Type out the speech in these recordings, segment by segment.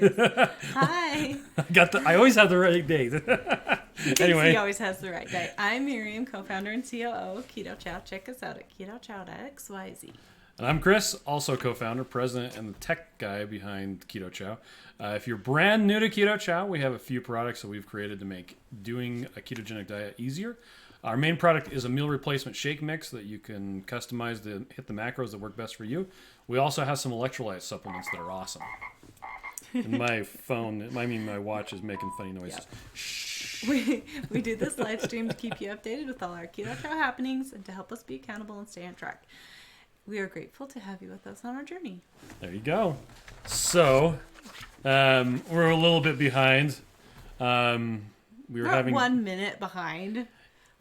is. Hi. I always have the right date. Anyway. He always has the right date. I'm Miriam, co-founder and COO of Keto Chow. Check us out at ketochow.xyz. And I'm Chris, also co-founder, president, and the tech guy behind Keto Chow. If you're brand new to Keto Chow, we have a few products that we've created to make doing a ketogenic diet easier. Our main product is a meal replacement shake mix that you can customize to hit the macros that work best for you. We also have some electrolyte supplements that are awesome. And my watch is making funny noises. Yep. Shh. We do this live stream to keep you updated with all our Keto Chow happenings and to help us be accountable and stay on track. We are grateful to have you with us on our journey. There you go. So, we're a little bit behind. We're having 1 minute behind.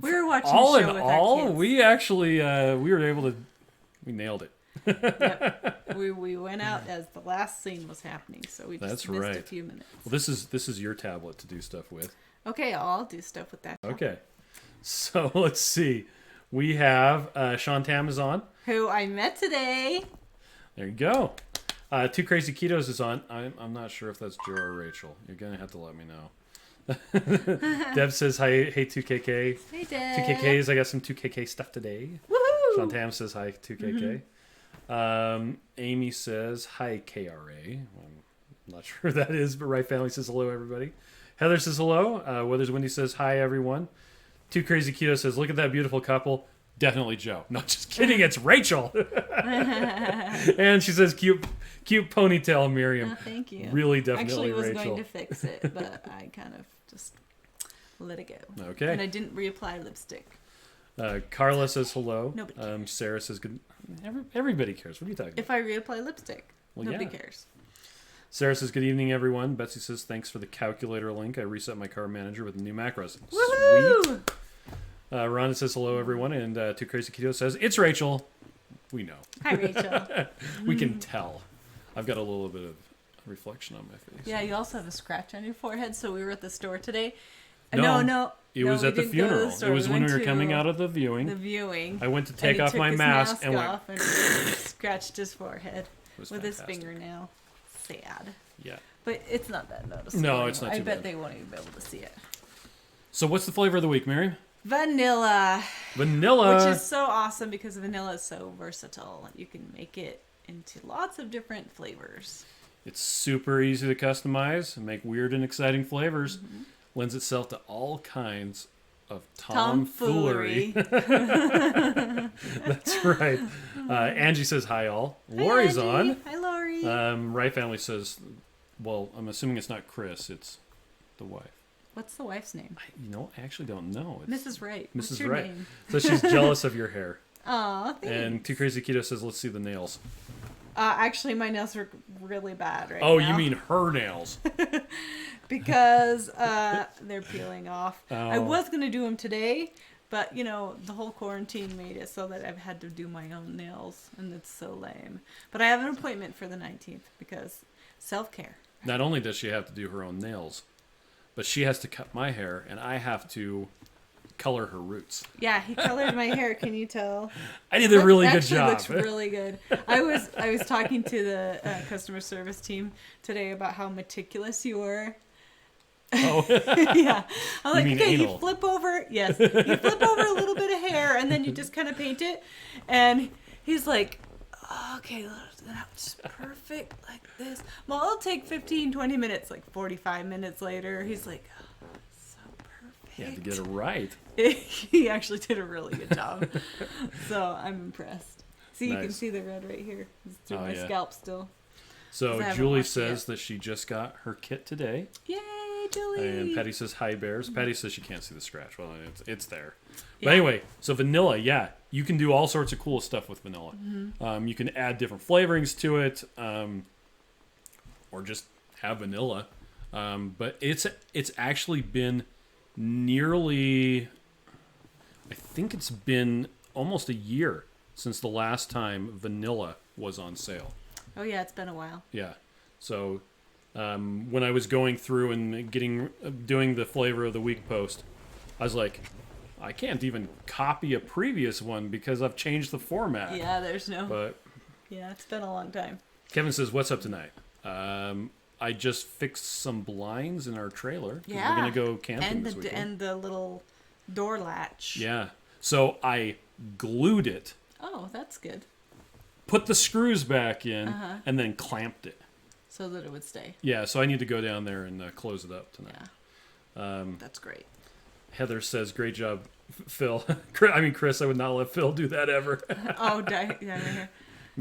We were watching all a show in with all. our kids. We actually we nailed it. Yep. We went out as the last scene was happening, so we just missed a few minutes. Well, this is your tablet to do stuff with. Okay, I'll do stuff with that. Okay, so let's see. We have Sean Tamazon, who I met today. There you go. Two Crazy Ketos is on. I'm not sure if that's Joe or Rachel. You're gonna have to let me know. Deb says hi, hey 2KK. Hey Deb. 2KKs, I got some 2KK stuff today. Woohoo! Sean Tam says hi 2KK. Mm-hmm. Amy says hi KRA. I'm not sure who that is, but Right Family says hello everybody. Heather says hello. Weathers Windy says hi everyone. Two Crazy Keto says look at that beautiful couple. Definitely Joe. No, just kidding. It's Rachel. And she says cute ponytail Miriam. Thank you. Really, definitely Rachel. I actually was Rachel. going to fix it, but I kind of just let it go. Okay. And I didn't reapply lipstick. Carla says hello. Nobody cares. Sarah says good. Everybody cares. What are you talking about? If I reapply lipstick, well, nobody yeah. cares. Sarah says good evening everyone. Betsy says thanks for the calculator link. I reset my car manager with new macros. Woohoo! Sweet. Rhonda says hello everyone, and Two Crazy Keto says it's Rachel. We know. Hi Rachel. We can tell. I've got a little bit of reflection on my face. Yeah, you also have a scratch on your forehead. So we were at the store today. No. It was at the funeral. It was when we were coming out of the The viewing. viewing. I went to take off my mask and went. And scratched his forehead with fantastic. his fingernail. Sad. Yeah. But it's not that noticeable. No, it's not I too bet bad. they won't even be able to see it. So what's the flavor of the week, Miriam? Vanilla. Vanilla. Which is so awesome because vanilla is so versatile. You can make it into lots of different flavors. It's super easy to customize and make weird and exciting flavors. Mm-hmm. Lends itself to all kinds of tomfoolery. That's right. Angie says hi all. Hi, Lori's Angie. on. Hi Lori. Right Family says, well, I'm assuming it's not Chris. It's the wife. What's the wife's name? I actually don't know. It's Mrs. Wright. Mrs. What's your Wright. name? So she's jealous of your hair. Aw, thanks. And Two Crazy Keto says, let's see the nails. Actually, my nails are really bad right now. Oh, you mean her nails? Because they're peeling off. Oh. I was going to do them today, but, the whole quarantine made it so that I've had to do my own nails, and it's so lame. But I have an appointment for the 19th because self-care. Not only does she have to do her own nails, but she has to cut my hair, and I have to color her roots. Yeah, he colored my hair. Can you tell? I did a really good job. Looks really good. I was talking to the customer service team today about how meticulous you were. Oh, yeah. I'm like, okay, anal. you flip over. Yes, you flip over a little bit of hair, and then you just kind of paint it. And he's like, oh, okay, that's perfect like this. Well, it'll take 15, 20 minutes. Like 45 minutes later, he's like, oh, so perfect. you have to get it right. He actually did a really good job. So I'm impressed. See, you can Nice. see the red right here. It's through my yeah. scalp still. So 'Cause I haven't Julie washed it says yet. that she just got her kit today. Yay, Julie! And Patty says, hi, bears. Patty says she can't see the scratch. Well, it's there. Yeah. But anyway, so vanilla, yeah. You can do all sorts of cool stuff with vanilla. Mm-hmm. You can add different flavorings to it, or just have vanilla. But it's actually been nearly, I think it's been almost a year since the last time vanilla was on sale. Oh yeah, it's been a while. Yeah. So when I was going through and doing the flavor of the week post, I was like, I can't even copy a previous one because I've changed the format. Yeah, there's no. But Yeah, it's been a long time. Kevin says, what's up tonight? I just fixed some blinds in our trailer. 'Cause Yeah. we're going to go camping this weekend. And the little door latch. Yeah. So I glued it, Oh, that's good. put the screws back in, and then clamped it. So that it would stay. Yeah, so I need to go down there and close it up tonight. Yeah. That's great. Heather says, great job, Phil. Chris, I would not let Phil do that ever. Oh, yeah.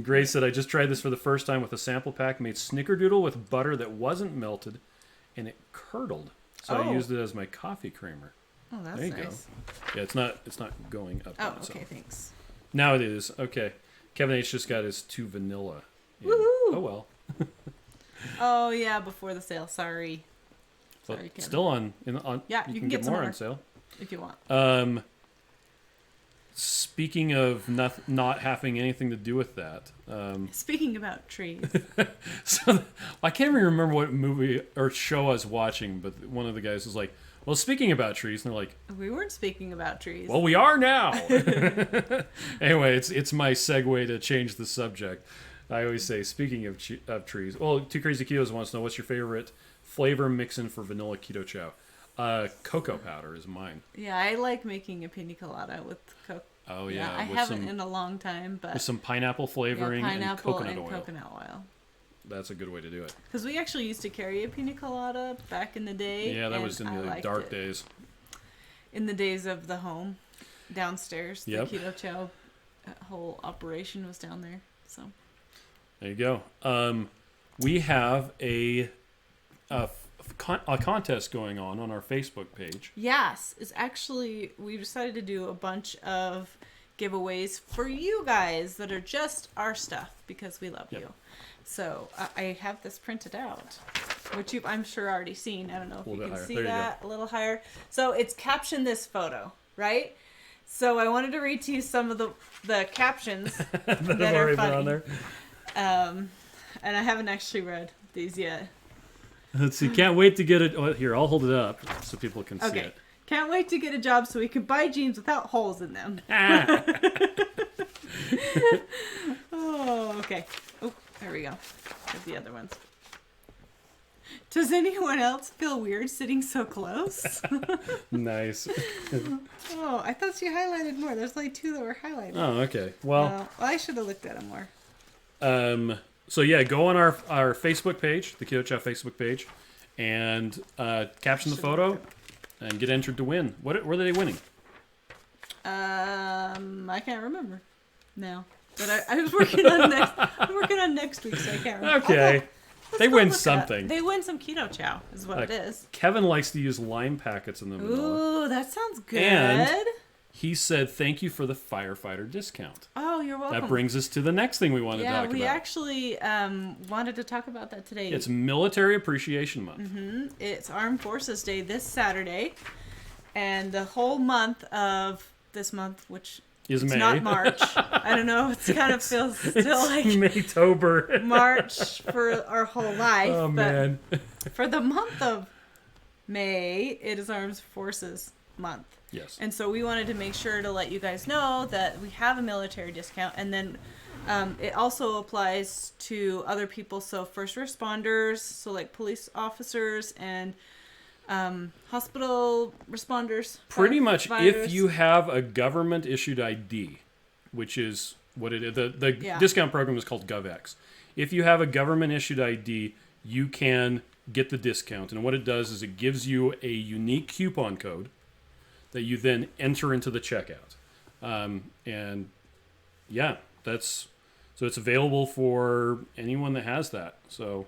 Grace said, I just tried this for the first time with a sample pack, made snickerdoodle with butter that wasn't melted, and it curdled. So I used it as my coffee creamer. Oh, that's there you nice. go. Yeah, it's not going up. Oh, yet, okay, so. thanks. Now it is. Okay. Kevin H just got his 2 vanilla. In. Woohoo! Oh, well. Oh, yeah, before the sale. Sorry. But Sorry, Kevin. still on. Yeah, you can get some more more on sale. if you want. Speaking of not having anything to do with that. Speaking about trees. So I can't even remember what movie or show I was watching, but one of the guys was like, well, speaking about trees, and they're like, We weren't speaking about trees. well, we are now. Anyway, it's my segue to change the subject. I always say, speaking of trees. Well, Two Crazy Ketos wants to know, what's your favorite flavor mix-in for vanilla keto chow? Cocoa powder is mine. Yeah, I like making a pina colada with Coke. Oh, yeah. I haven't in a long time, but... With some pineapple flavoring and coconut oil. That's a good way to do it. Because we actually used to carry a pina colada back in the day. Yeah, that was in the dark days. In the days of the home downstairs. Yep. The Keto Chow whole operation was down there. So there you go. We have a contest going on our Facebook page. yes, it's actually, we decided to do a bunch of giveaways for you guys that are just our stuff because we love you. So I have this printed out, which you've, I'm sure, already seen. I don't know if you can see that. A little higher. So it's captioned this photo, right? So I wanted to read to you some of the captions that are funny. On there. And I haven't actually read these yet. Let's see. Can't wait to get it. Oh, here, I'll hold it up so people can see it. Can't wait to get a job so we can buy jeans without holes in them. Oh, okay. Oh, there we go. There's the other ones. Does anyone else feel weird sitting so close? Nice. Oh, I thought you highlighted more. There's like 2 that were highlighted. Oh, okay. Well, I should have looked at them more. So yeah, go on our Facebook page, the Keto Chow Facebook page, and caption the photo and get entered to win. What are they winning? I can't remember now. But I was working on next week, so I can't remember. Okay. They win something. They win some Keto Chow, is what it is. Kevin likes to use lime packets in the vanilla. Ooh, that sounds good. And he said, thank you for the firefighter discount. Oh, you're welcome. That brings us to the next thing we want to talk about. Yeah, we actually wanted to talk about that today. It's Military Appreciation Month. Mm-hmm. It's Armed Forces Day this Saturday. And the whole month of this month, which is it's May. not March. I don't know. It kind of feels still like Maytober. March for our whole life. Oh, but man. For the month of May, it is Armed Forces Month. Yes. And so we wanted to make sure to let you guys know that we have a military discount. And then it also applies to other people. So first responders, so like police officers and hospital responders. Pretty much if you have a government issued ID, which is what it is. The discount program is called GovX. If you have a government issued ID, you can get the discount. And what it does is it gives you a unique coupon code that you then enter into the checkout. And yeah, so it's available for anyone that has that. So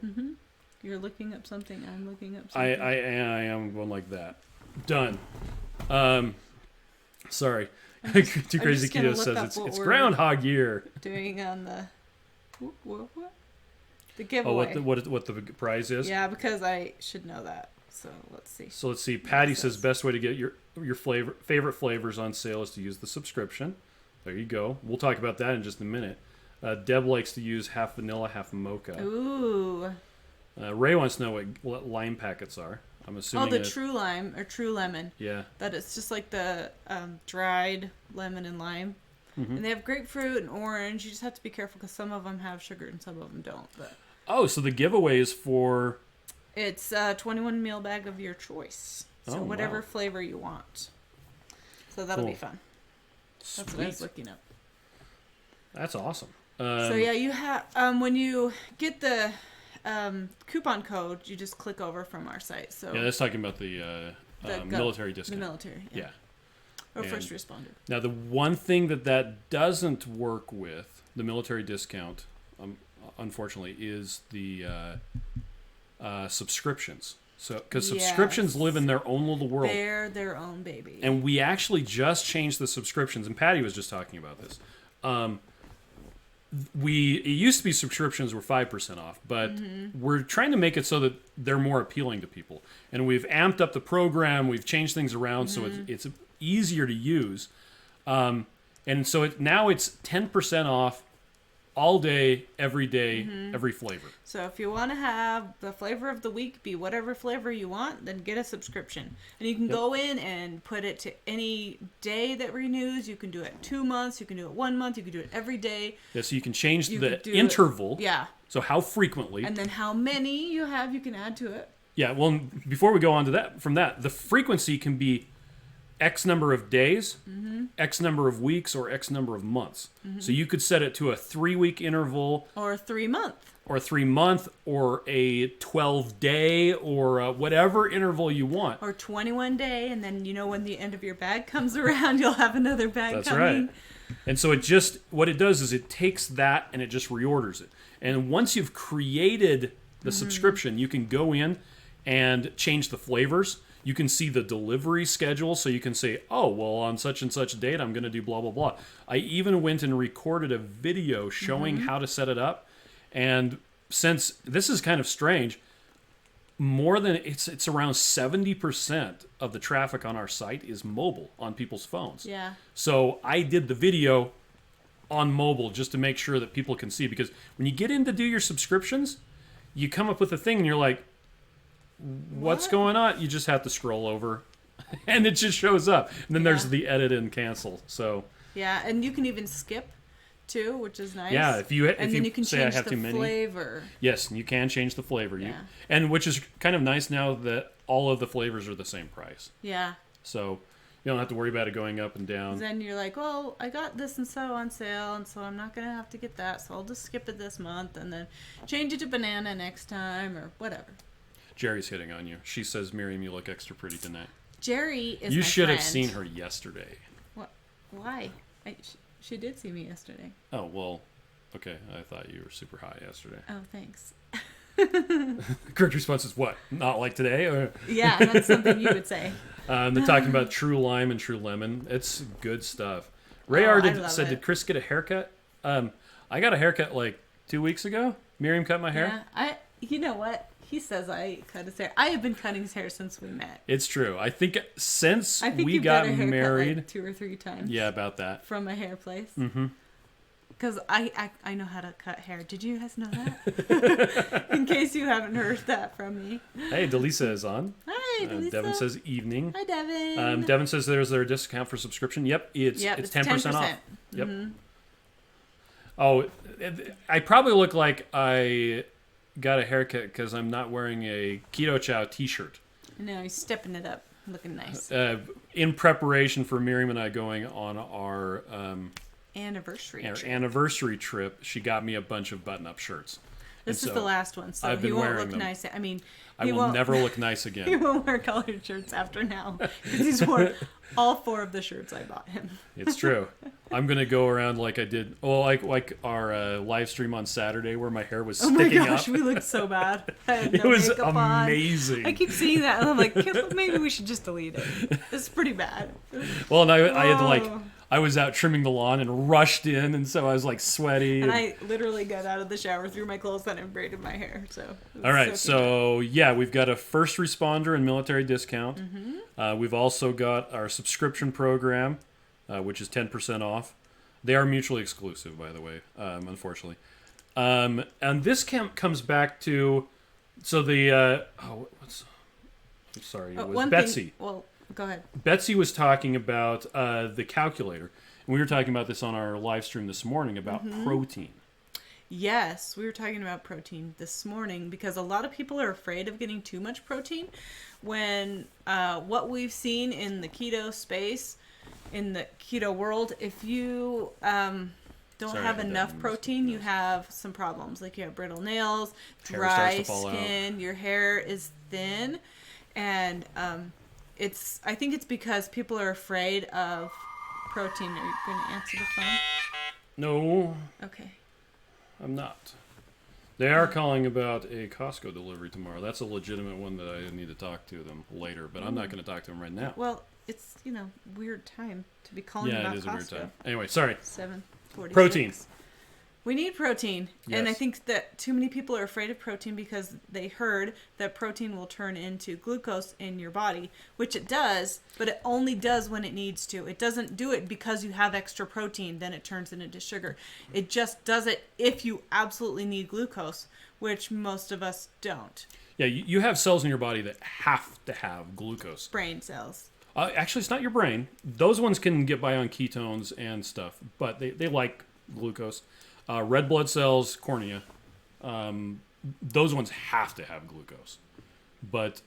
You're looking up something. I'm looking up something. I am going like that. Done. Sorry. Too Crazy Keto says it's Groundhog Year. Doing on the giveaway. Oh, what the prize is? Yeah, because I should know that. So let's see. Patty says best way to get your favorite flavors on sale is to use the subscription. There you go. We'll talk about that in just a minute. Deb likes to use half vanilla, half mocha. Ooh. Ray wants to know what lime packets are. I'm assuming. Oh, the true lime or true lemon. Yeah. That it's just like the dried lemon and lime. Mm-hmm. And they have grapefruit and orange. You just have to be careful because some of them have sugar and some of them don't. But oh, so the giveaway is for It's a 21 meal bag of your choice. So whatever wow. flavor you want. So that'll be fun. Sweet. That's what I was looking up. That's awesome. So yeah, you have when you get the coupon code, you just click over from our site. So yeah, that's talking about the military discount. The military, yeah. Or first responder. Now, the one thing that doesn't work with the military discount, unfortunately, is the subscriptions. So, because subscriptions live in their own little world. They're their own baby. And we actually just changed the subscriptions, and Patty was just talking about this. It used to be subscriptions were 5% off, but we're trying to make it so that they're more appealing to people. And we've amped up the program, we've changed things around so it's easier to use. And so now it's 10% off all day, every day, every flavor. So if you want to have the flavor of the week be whatever flavor you want, then get a subscription. And you can go in and put it to any day that renews. You can do it 2 months. You can do it 1 month. You can do it every day. Yeah, so you can change the interval. Yeah. So how frequently. And then how many you have, you can add to it. Yeah, well, before we go on to that, the frequency can be X number of days, X number of weeks, or X number of months. So you could set it to a 3-week interval. Or a 3-month. Or a 3-month, or a 12-day, or whatever interval you want. Or 21 day, and then when the end of your bag comes around, you'll have another bag coming. That's right. And so what it does is it takes that and it just reorders it. And once you've created the subscription, you can go in and change the flavors. You can see the delivery schedule, so you can say, oh, well, on such and such date, I'm going to do blah, blah, blah. I even went and recorded a video showing how to set it up. And since this is kind of strange, it's around 70% of the traffic on our site is mobile on people's phones. Yeah. So I did the video on mobile just to make sure that people can see, because when you get in to do your subscriptions, you come up with a thing and you're like, what's going on? You just have to scroll over and it just shows up. And then there's the edit and cancel. So yeah, and you can even skip too, which is nice. Yeah, if you can say change I have the too many flavor. Yes, you can change the flavor. Yeah. And which is kind of nice now that all of the flavors are the same price. Yeah. So you don't have to worry about it going up and down. Then you're like, well, I got this and so on sale, and so I'm not going to have to get that, so I'll just skip it this month and then change it to banana next time or whatever. Jerry's hitting on you. She says, Miriam, you look extra pretty tonight. Jerry is You my should have friend. seen her yesterday. What? Why? She did see me yesterday. Oh, well, okay. I thought you were super hot yesterday. Oh, thanks. Correct response is what? Not like today? Or... Yeah, that's something you would say. They're talking about True Lime and True Lemon. It's good stuff. Ray said, did Chris get a haircut? I got a haircut like 2 weeks ago. Miriam cut my hair. Yeah, you know what? He says I cut his hair. I have been cutting his hair since we met. It's true. I think since we you've got got a married, like 2 or 3 times. Yeah, about that. From a hair place. Mm-hmm. Because I know how to cut hair. Did you guys know that? In case you haven't heard that from me. Hey, Delisa is on. Hi, Delisa. Devin says evening. Hi, Devin. Devin says there's their discount for subscription. Yep, it's 10% off. Yep. Mm-hmm. Oh, I probably look like I got a haircut because I'm not wearing a Keto Chow t-shirt. No, he's stepping it up, looking nice. In preparation for Miriam and I going on our anniversary trip, she got me a bunch of button-up shirts. This is the last one, so he won't look nice. I mean, I will never look nice again. He won't wear colored shirts after now because he's worn all 4 of the shirts I bought him. It's true. I'm gonna go around like I did. Well, like our live stream on Saturday where my hair was sticking up. Oh my gosh, we looked so bad. It was amazing. I keep seeing that, and I'm like, maybe we should just delete it. It's pretty bad. Well, and I had I was out trimming the lawn and rushed in, and so I was like sweaty. And I literally got out of the shower, threw my clothes on, and braided my hair. So all right, so yeah, we've got a first responder and military discount. Mm-hmm. We've also got our subscription program, which is 10% off. They are mutually exclusive, by the way, unfortunately. And this comes back to it was Betsy. Well, go ahead. Betsy was talking about the calculator. And we were talking about this on our live stream this morning about protein. Yes, we were talking about protein this morning because a lot of people are afraid of getting too much protein when what we've seen in the keto space, in the keto world, if you don't have enough protein, you have some problems. Like you have brittle nails, dry skin, your hair is thin, and I think it's because people are afraid of protein. Are you going to answer the phone? No. Okay. I'm not. They are calling about a Costco delivery tomorrow. That's a legitimate one that I need to talk to them later, but I'm not going to talk to them right now. Well, it's, weird time to be calling about Costco. Yeah, it is a weird time. Anyway, sorry. 7:46. Protein. We need protein. Yes. And I think that too many people are afraid of protein because they heard that protein will turn into glucose in your body, which it does, but it only does when it needs to. It doesn't do it because you have extra protein, then it turns it into sugar. It just does it if you absolutely need glucose, which most of us don't. Yeah, you have cells in your body that have to have glucose. Brain cells. Actually, it's not your brain. Those ones can get by on ketones and stuff, but they like glucose. Red blood cells, cornea, those ones have to have glucose. But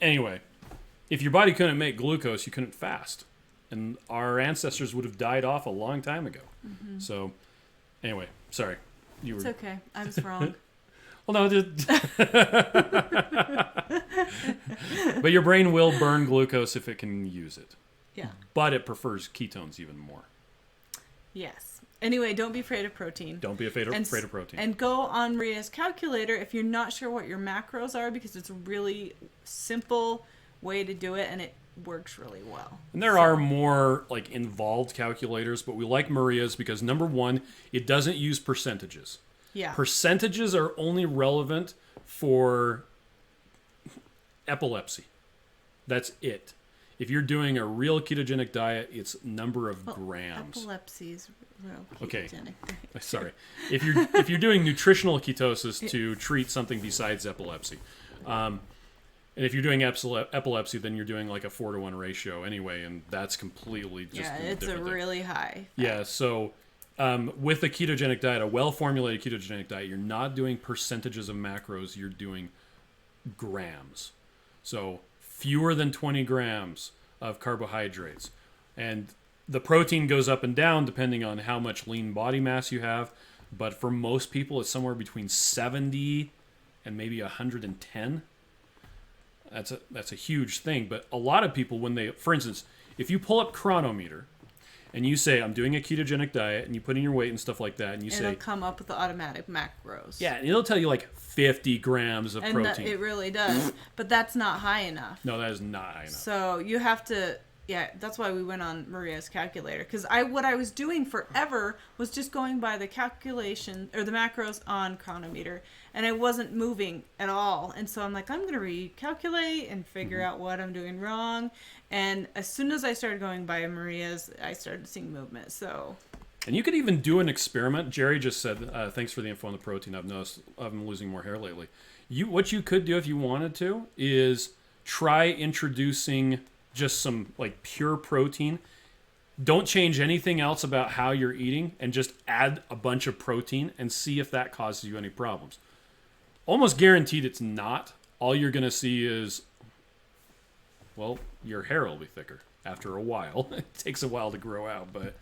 anyway, if your body couldn't make glucose, you couldn't fast. And our ancestors would have died off a long time ago. Mm-hmm. So anyway, sorry. It's okay. I was wrong. Well, no, but your brain will burn glucose if it can use it. Yeah. But it prefers ketones even more. Yes. Anyway, don't be afraid of protein. Don't be afraid of protein. And go on Maria's calculator if you're not sure what your macros are, because it's a really simple way to do it, and it works really well. And there are more involved calculators, but we like Maria's because, number one, it doesn't use percentages. Yeah. Percentages are only relevant for epilepsy. That's it. If you're doing a real ketogenic diet, it's number of grams. Epilepsy is real ketogenic. Okay. Sorry. If you're doing nutritional ketosis to treat something besides epilepsy, and if you're doing epilepsy, then you're doing like a 4-to-1 ratio anyway, and that's completely just it's a really high. Yeah. So with a ketogenic diet, a well-formulated ketogenic diet, you're not doing percentages of macros. You're doing grams. So fewer than 20 grams of carbohydrates. And the protein goes up and down depending on how much lean body mass you have. But for most people, it's somewhere between 70 and maybe 110. That's a huge thing. But a lot of people, for instance, if you pull up Chronometer and you say, I'm doing a ketogenic diet, and you put in your weight and stuff like that, and it'll come up with the automatic macros. Yeah, and it'll tell you 50 grams of protein. It really does. But that's not high enough. No, that is not high enough. So you have to, that's why we went on Maria's calculator. Because what I was doing forever was just going by the calculation, or the macros on Chronometer, and I wasn't moving at all. And so I'm like, I'm going to recalculate and figure out what I'm doing wrong. And as soon as I started going by Maria's, I started seeing movement. So, and you could even do an experiment. Jerry just said, thanks for the info on the protein. I've noticed I've been losing more hair lately. What you could do if you wanted to is try introducing just some pure protein. Don't change anything else about how you're eating, and just add a bunch of protein and see if that causes you any problems. Almost guaranteed it's not. All you're going to see is, your hair will be thicker after a while. It takes a while to grow out, but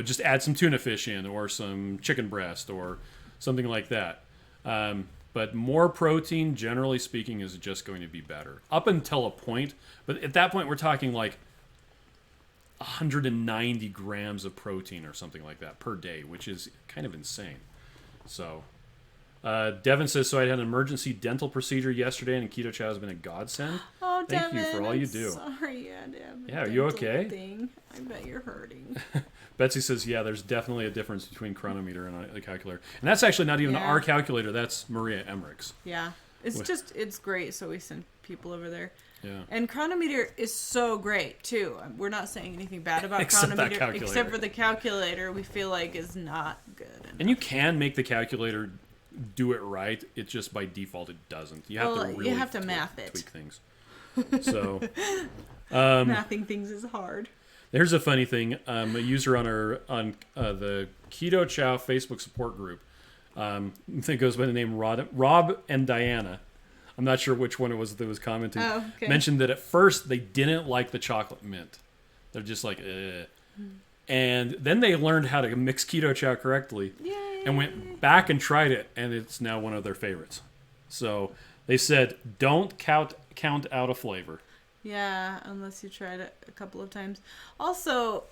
just add some tuna fish in, or some chicken breast, or something like that. But more protein, generally speaking, is just going to be better up until a point. But at that point, we're talking 190 grams of protein or something like that per day, which is kind of insane. So Devin says, so I had an emergency dental procedure yesterday, and Keto Chow has been a godsend. Oh, Thank Devin, you for all you do. Sorry, Devin. Yeah, are you okay? I bet you're hurting. Betsy says, yeah, there's definitely a difference between Chronometer and a calculator. And that's actually not even our calculator. That's Maria Emmerich's. Yeah. It's great, so we send people over there. Yeah. And Chronometer is so great, too. We're not saying anything bad about Chronometer, except for the calculator we feel like is not good enough. And you can make the calculator do it right. It just by default it doesn't. You have to math it. Tweak things. So mathing things is hard. There's a funny thing. A user on the Keto Chow Facebook support group I think it goes by the name Rob and Diana. I'm not sure which one it was that was commenting. Oh, okay. Mentioned that at first they didn't like the chocolate mint. They're just like, eh. And then they learned how to mix Keto Chow correctly. Yay. And went back and tried it, and it's now one of their favorites. So they said, don't count out a flavor. Yeah, unless you tried it a couple of times. Also,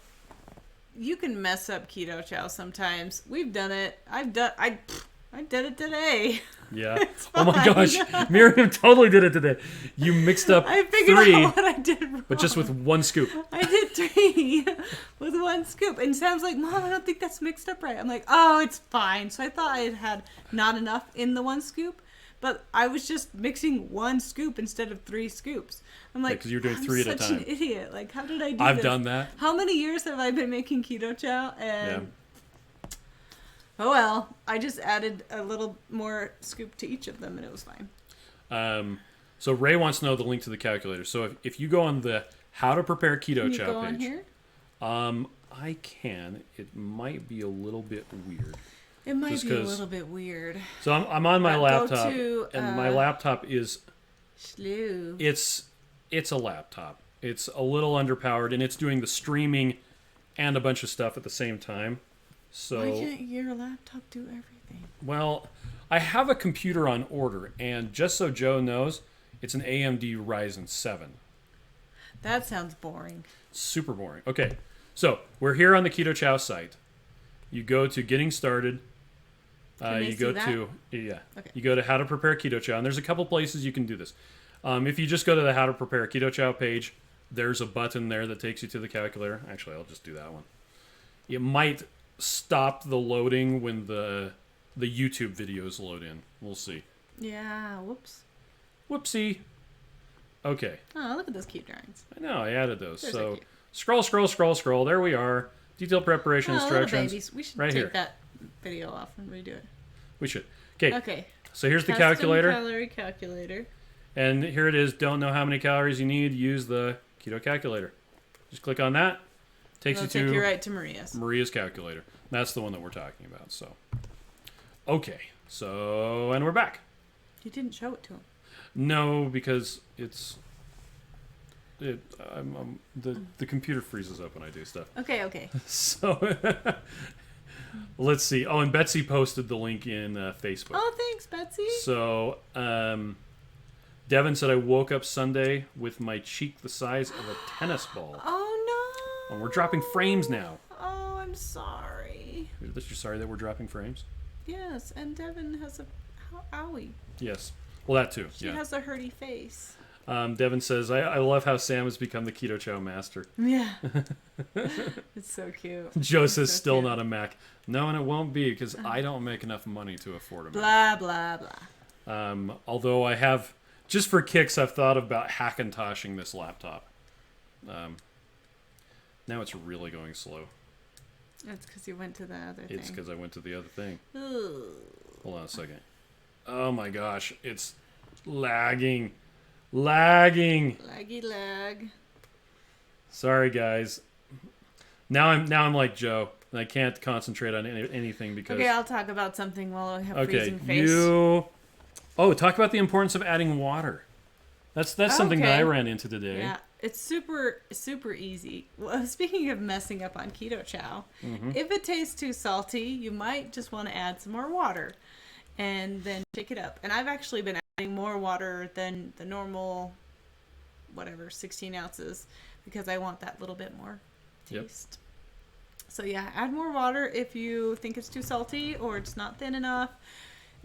you can mess up Keto Chow sometimes. We've done it. I did it today. Yeah. It's Oh my fine. gosh. Miriam totally did it today. You mixed up I figured 3, out what I did wrong. but just with 1 scoop. I did 3 with 1 scoop. And Sam's like, Mom, I don't think that's mixed up right. I'm like, oh, it's fine. So I thought I had not enough in the 1 scoop. But I was just mixing 1 scoop instead of 3 scoops. I'm like, because you're doing 3 at a I'm time. such an idiot. Like, how did I do I've this? done that. How many years have I been making Keto Chow? And Yeah. oh well, I just added a little more scoop to each of them, and it was fine. So Ray wants to know the link to the calculator. So if you go on the How to Prepare Keto Can you Chow go on page, here? I can. It might be a little bit weird. It might Just be a 'cause- little bit weird. So I'm on my Go laptop, to, and my laptop is Slew. it's a laptop. It's a little underpowered, and it's doing the streaming and a bunch of stuff at the same time. So Why can't your laptop do everything? well, I have a computer on order, and just so Joe knows, it's an AMD Ryzen 7. That sounds boring. Super boring. Okay, so we're here on the Keto Chow site. You go to Getting Started. Can they You see go that? to yeah. Okay. You go to How to Prepare Keto Chow, and there's a couple places you can do this. If you just go to the How to Prepare Keto Chow page, there's a button there that takes you to the calculator. Actually, I'll just do that one. It might stop the loading when the YouTube videos load in. We'll see. Yeah, whoops. Whoopsie. Okay. Oh, look at those cute drawings. I know, I added those. They're So cute. scroll. There we are. Detailed preparation Oh, little instructions. babies. We should right take here. that video off and redo it. We should. Okay. Okay. So here's the Custom calculator. Calorie calculator. And here it is. Don't know how many calories you need. Use the keto calculator. Just click on that. Takes It'll you take to you right to Maria's. Maria's calculator. That's the one that we're talking about. So, okay. So, and we're back. You didn't show it to him. No, because the computer freezes up when I do stuff. Okay. So, let's see. Oh, and Betsy posted the link in Facebook. Oh, thanks, Betsy. So, Devin said, I woke up Sunday with my cheek the size of a tennis ball. Oh, no. And we're dropping frames now. Oh, I'm sorry. You're sorry that we're dropping frames? Yes, and Devin has a owie. Yes. Well, that too. She Yeah. has a hurty face. Devin says, I love how Sam has become the Keto Chow master. Yeah. It's so cute. Joe It's says, so still cute. not a Mac. No, and it won't be because I don't make enough money to afford a Blah, Mac. blah, blah. Although I have, just for kicks, I've thought about Hackintoshing this laptop. Now it's really going slow. It's because you went to the other It's thing. because I went to the other thing. Ooh. Hold on a second. Oh my gosh, it's lagging. Lagging. Laggy lag. Sorry, guys. Now I'm like Joe, and I can't concentrate on anything because. Okay, I'll talk about something while I have Okay, freezing face. Oh, talk about the importance of adding water. That's something that I Okay. ran into today. Yeah, it's super easy. Well, speaking of messing up on Keto Chow, if it tastes too salty, you might just want to add some more water and then shake it up. And I've actually been adding more water than the normal, 16 ounces because I want that little bit more taste. Yep. So yeah, add more water if you think it's too salty or it's not thin enough.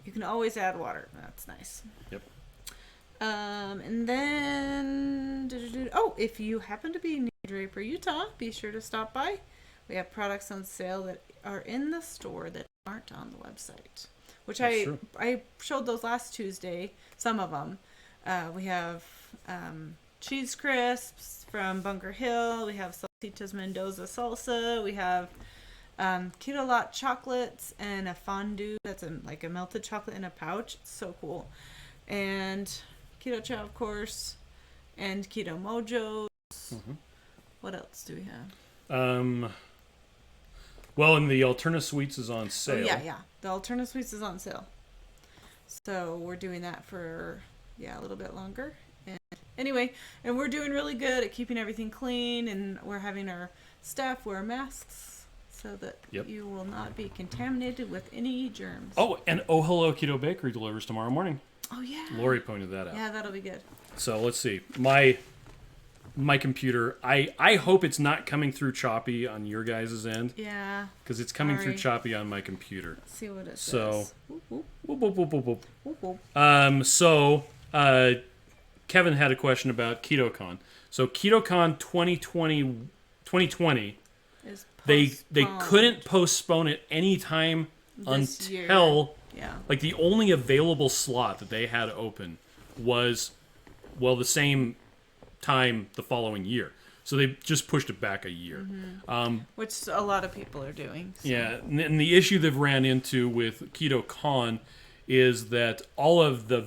You can always add water. That's nice. Yep. And then, if you happen to be near Draper, Utah, be sure to stop by. We have products on sale that are in the store that aren't on the website, which That's true. I showed those last Tuesday, some of them. We have cheese crisps from Bunker Hill. We have Salsitas Mendoza salsa. We have Keto Lot chocolates and a fondue that's like a melted chocolate in a pouch. It's so cool. And Keto Chow, of course, and Keto Mojos. Mhm. What else do we have? Well, and the Alterna Sweets is on Oh, sale. yeah. The Alterna Sweets is on sale. So we're doing that for, a little bit longer. And anyway, and we're doing really good at keeping everything clean, and we're having our staff wear masks so that you will not be contaminated with any germs. Oh, and Oh Hello Keto Bakery delivers tomorrow morning. Oh, yeah. Lori pointed that out. Yeah, that'll be good. So let's see. My computer, I hope it's not coming through choppy on your guys' end. Yeah. Because it's coming through choppy on my computer. Let's see what it says. So, whoop, whoop. Kevin had a question about KetoCon. So KetoCon 2020 is they couldn't postpone it anytime until like the only available slot that they had open was the same time the following year. So they just pushed it back a year. Mm-hmm. Which a lot of people are doing. So. Yeah, and the issue they've ran into with KetoCon is that all of the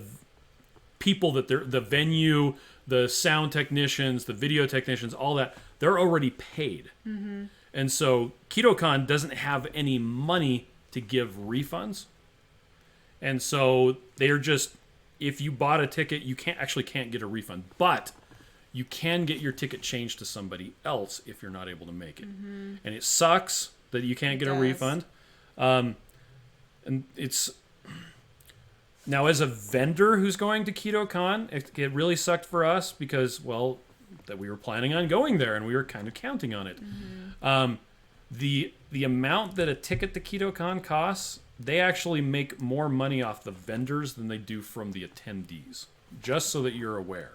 people that the venue, the sound technicians, the video technicians, all that, they're already paid. Mm-hmm. And so KetoCon doesn't have any money to give refunds. And so they're just, if you bought a ticket, you can't get a refund. But you can get your ticket changed to somebody else if you're not able to make it. Mm-hmm. And it sucks that you can't get a refund. And it's... Now, as a vendor who's going to KetoCon, it really sucked for us because, that we were planning on going there and we were kind of counting on it. Mm-hmm. The amount that a ticket to KetoCon costs, they actually make more money off the vendors than they do from the attendees, just so that you're aware.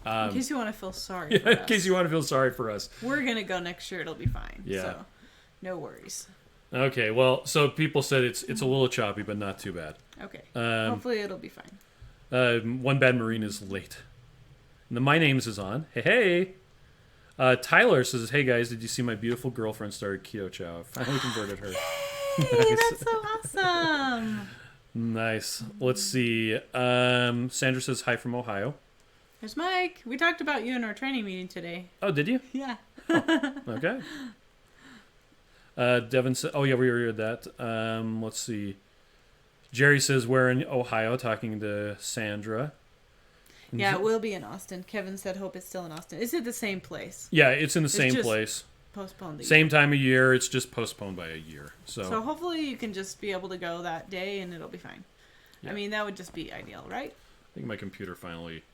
In case you want to feel sorry for us. In case you want to feel sorry for us. We're going to go next year. It'll be fine. Yeah. So, no worries. Okay, well, so people said it's a little choppy, but not too bad. Okay. Hopefully it'll be fine. One Bad Marine is late. And the My Names is on. Hey. Tyler says, hey guys, did you see my beautiful girlfriend started Keto Chow? I finally converted her. Hey, that's so awesome. Nice. Let's see. Sandra says, hi from Ohio. There's Mike. We talked about you in our training meeting today. Oh, did you? Yeah. Okay. Devin said, oh yeah, we already heard that. Let's see. Jerry says we're in Ohio talking to Sandra. Yeah, it will be in Austin. Kevin said hope it's still in Austin. Is it the same place? Yeah, it's in the same place. Postponed. Same time of year. It's just postponed by a year. So hopefully you can just be able to go that day and it'll be fine. Yeah. I mean, that would just be ideal, right? I think my computer finally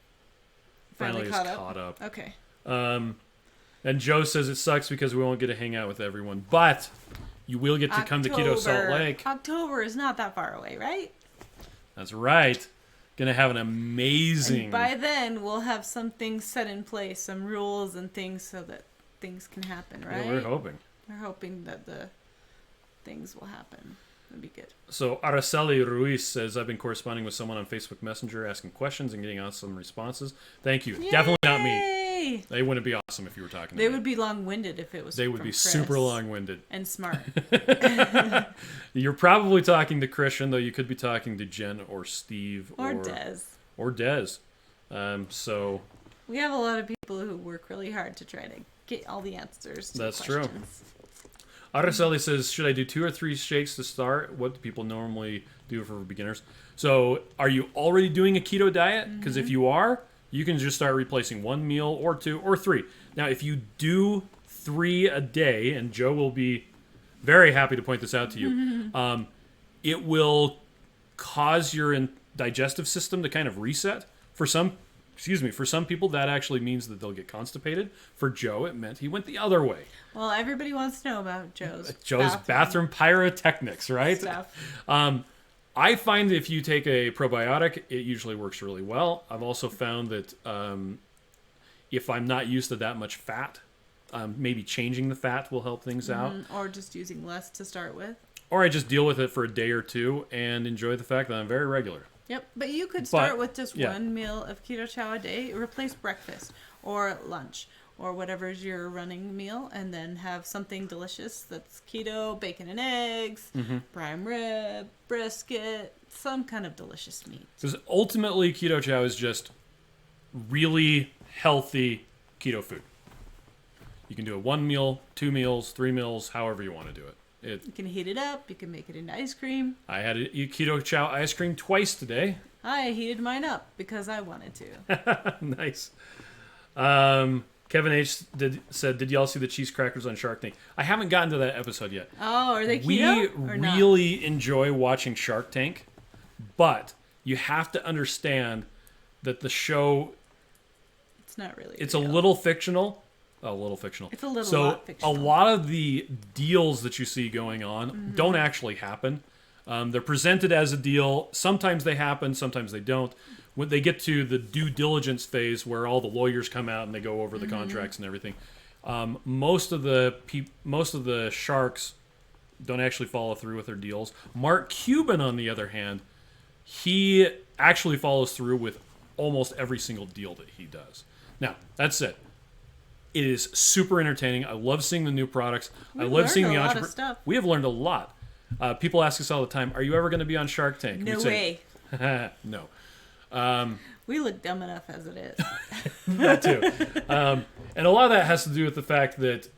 is caught up. Okay. And Joe says it sucks because we won't get to hang out with everyone, but you will get to come to Keto Salt Lake. October is not that far away, right? That's right. Gonna have an amazing... And by then, we'll have some things set in place, some rules and things so that things can happen, right? Yeah, we're hoping. We're hoping that the things will happen. That'd be good. So Araceli Ruiz says, I've been corresponding with someone on Facebook Messenger, asking questions and getting awesome responses. Thank you. Yay! Definitely not me. They wouldn't be awesome if you were talking to me. They would be long-winded if it was They would be Chris. super long-winded. And smart. You're probably talking to Christian, though you could be talking to Jen or Steve. Or Des. Or Des. So... We have a lot of people who work really hard to try to get all the answers to That's questions. True. Araceli says, should I do 2 or 3 shakes to start? What do people normally do for beginners? So, are you already doing a keto diet? Because if you are, you can just start replacing 1 meal or 2 or 3. Now, if you do 3 a day, and Joe will be very happy to point this out to you, it will cause your digestive system to kind of reset. For some people, that actually means that they'll get constipated. For Joe, it meant he went the other way. Well, everybody wants to know about Joe's bathroom pyrotechnics, right? Stuff. I find that if you take a probiotic, it usually works really well. I've also found that if I'm not used to that much fat, maybe changing the fat will help things out. Or just using less to start with. Or I just deal with it for a day or 2 and enjoy the fact that I'm very regular. Yep, but you could start with just 1 meal of Keto Chow a day, replace breakfast or lunch or whatever's your running meal, and then have something delicious that's keto, bacon and eggs, prime rib, brisket, some kind of delicious meat. Because ultimately, Keto Chow is just really healthy keto food. You can do it 1 meal, 2 meals, 3 meals, however you want to do it. You can heat it up. You can make it into ice cream. I had to eat Keto Chow ice cream twice today. I heated mine up because I wanted to. Nice. Kevin H. said, did y'all see the cheese crackers on Shark Tank? I haven't gotten to that episode yet. Oh, are they keto We or not? really enjoy watching Shark Tank, but you have to understand that the show, It's not really. it's real. a little fictional. A little fictional. It's a little so lot fictional. a lot of the deals that you see going on don't actually happen. They're presented as a deal. Sometimes they happen, sometimes they don't. When they get to the due diligence phase where all the lawyers come out and they go over the contracts and everything, most of the sharks don't actually follow through with their deals. Mark Cuban, on the other hand, he actually follows through with almost every single deal that he does. Now, that's it. It is super entertaining. I love seeing the new products. I love seeing the lot of stuff. We have learned a lot. People ask us all the time, are you ever going to be on Shark Tank? No We'd way. say, no. We look dumb enough as it is. That too. And a lot of that has to do with the fact that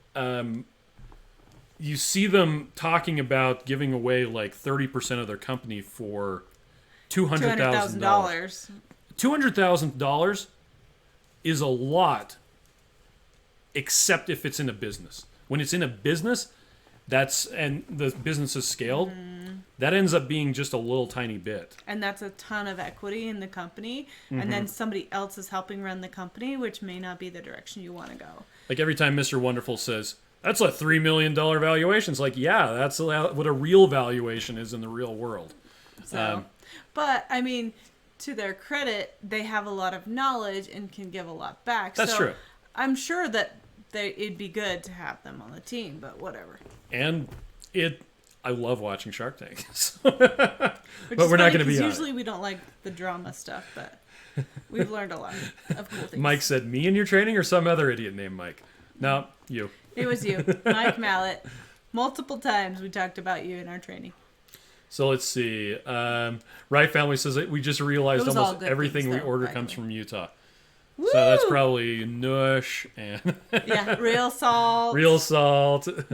you see them talking about giving away like 30% of their company for $200,000. $200,000. $200,000 is a lot, except if it's in a business. When it's in a business, and the business is scaled, that ends up being just a little tiny bit. And that's a ton of equity in the company. And then somebody else is helping run the company, which may not be the direction you want to go. Like every time Mr. Wonderful says, that's a $3 million valuation. It's like, yeah, that's what a real valuation is in the real world. So, but I mean, to their credit, they have a lot of knowledge and can give a lot back. That's true. I'm sure that it'd be good to have them on the team, but whatever. And I love watching Shark Tank. But we're not going to be on it. Usually we don't like the drama stuff, but we've learned a lot of cool things. Mike said, me in your training or some other idiot named Mike? No, you. It was you, Mike Mallet. Multiple times we talked about you in our training. So let's see. Right Family says that we just realized Those all almost good everything things, we though, order by the comes way. from Utah. Woo! So that's probably Nush and Yeah, real salt. real salt. Too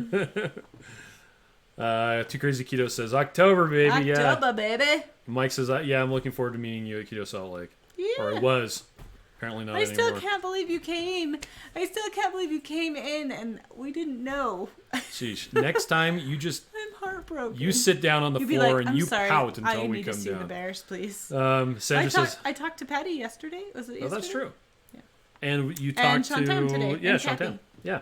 Crazy Keto says, October, baby. October, Yeah. baby. Mike says, yeah, I'm looking forward to meeting you at Keto Salt Lake. Yeah. Or I was. Apparently not I anymore. still can't believe you came. I still can't believe you came in and we didn't know. Sheesh. Next time, you just I'm heartbroken. you sit down on the You'd be floor like, and I'm you sorry, pout until I we need come to see the down. Bears, please. Sandra says, I talked to Patty yesterday. Was it yesterday? oh, that's true. Yeah. And you And talked to Shantam today, yeah, and Shantam. Kathy. Yeah.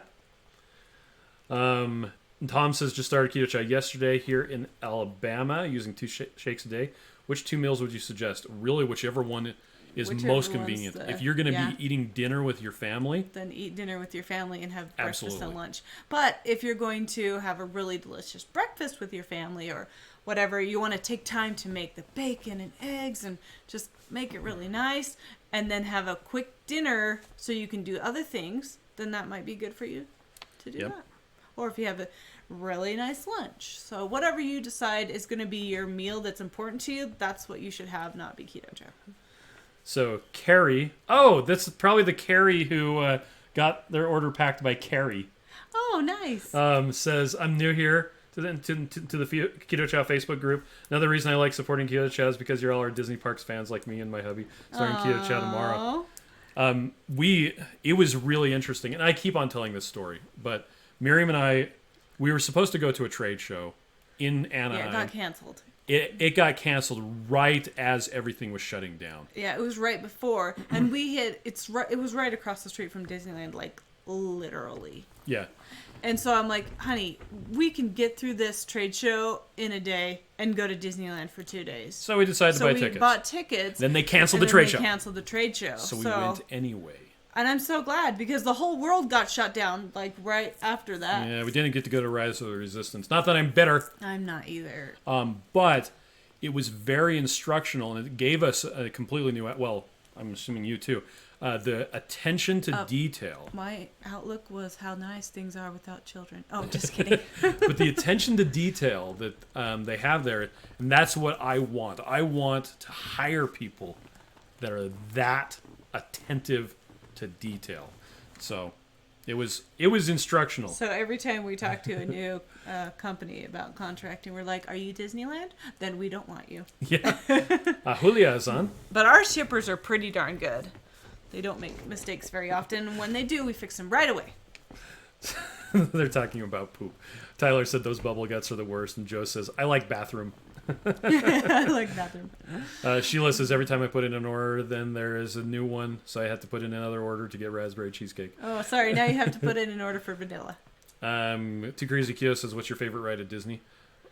Tom says just started Keto Chow yesterday here in Alabama using 2 shakes a day. Which 2 meals would you suggest? Really, whichever one is Whichever most one's convenient. the- If you're going to yeah. be eating dinner with your family, Then eat dinner with your family and have breakfast Absolutely. and lunch. But if you're going to have a really delicious breakfast with your family or whatever, you want to take time to make the bacon and eggs and just make it really nice and then have a quick dinner so you can do other things, then that might be good for you to do Yep. that. Or if you have a really nice lunch. So whatever you decide is going to be your meal that's important to you, that's what you should have, not be Keto Chow. so Carrie. Oh, that's probably the Carrie who got their order packed by Carrie. Oh, nice. Says, I'm new here to the Keto Chow Facebook group. Another reason I like supporting Keto Chow is because you're all our Disney Parks fans like me and my hubby starting Keto Chow tomorrow. It was really interesting, and I keep on telling this story, but Miriam and I, we were supposed to go to a trade show in Anaheim. Yeah, it got canceled. It got canceled right as everything was shutting down. Yeah, it was right before, and it was right across the street from Disneyland, like literally. Yeah. And so I'm like, honey, we can get through this trade show in a day and go to Disneyland for 2 days. So we decided to buy we tickets. bought tickets. Then they canceled and the then trade show. Canceled the trade show. So we went anyway. And I'm so glad because the whole world got shut down like right after that. Yeah, we didn't get to go to Rise of the Resistance. Not that I'm bitter. I'm not either. But it was very instructional, and it gave us a completely new. Well, I'm assuming you too. The attention to detail. My outlook was how nice things are without children. Oh, just kidding. But the attention to detail that they have there, and that's what I want. I want to hire people that are that attentive to detail. So It was instructional. So every time we talk to a new company about contracting, we're like, "Are you Disneyland? Then we don't want you." Yeah. Julia is on. But our shippers are pretty darn good. They don't make mistakes very often. And when they do, we fix them right away. They're talking about poop. Tyler said those bubble guts are the worst, and Joe says, I like bathroom. I like bathroom. Sheila says, every time I put in an order, then there is a new one, so I have to put in another order to get raspberry cheesecake. Oh, sorry. Now you have to put in an order for vanilla. Too Crazy Kyo says, what's your favorite ride at Disney?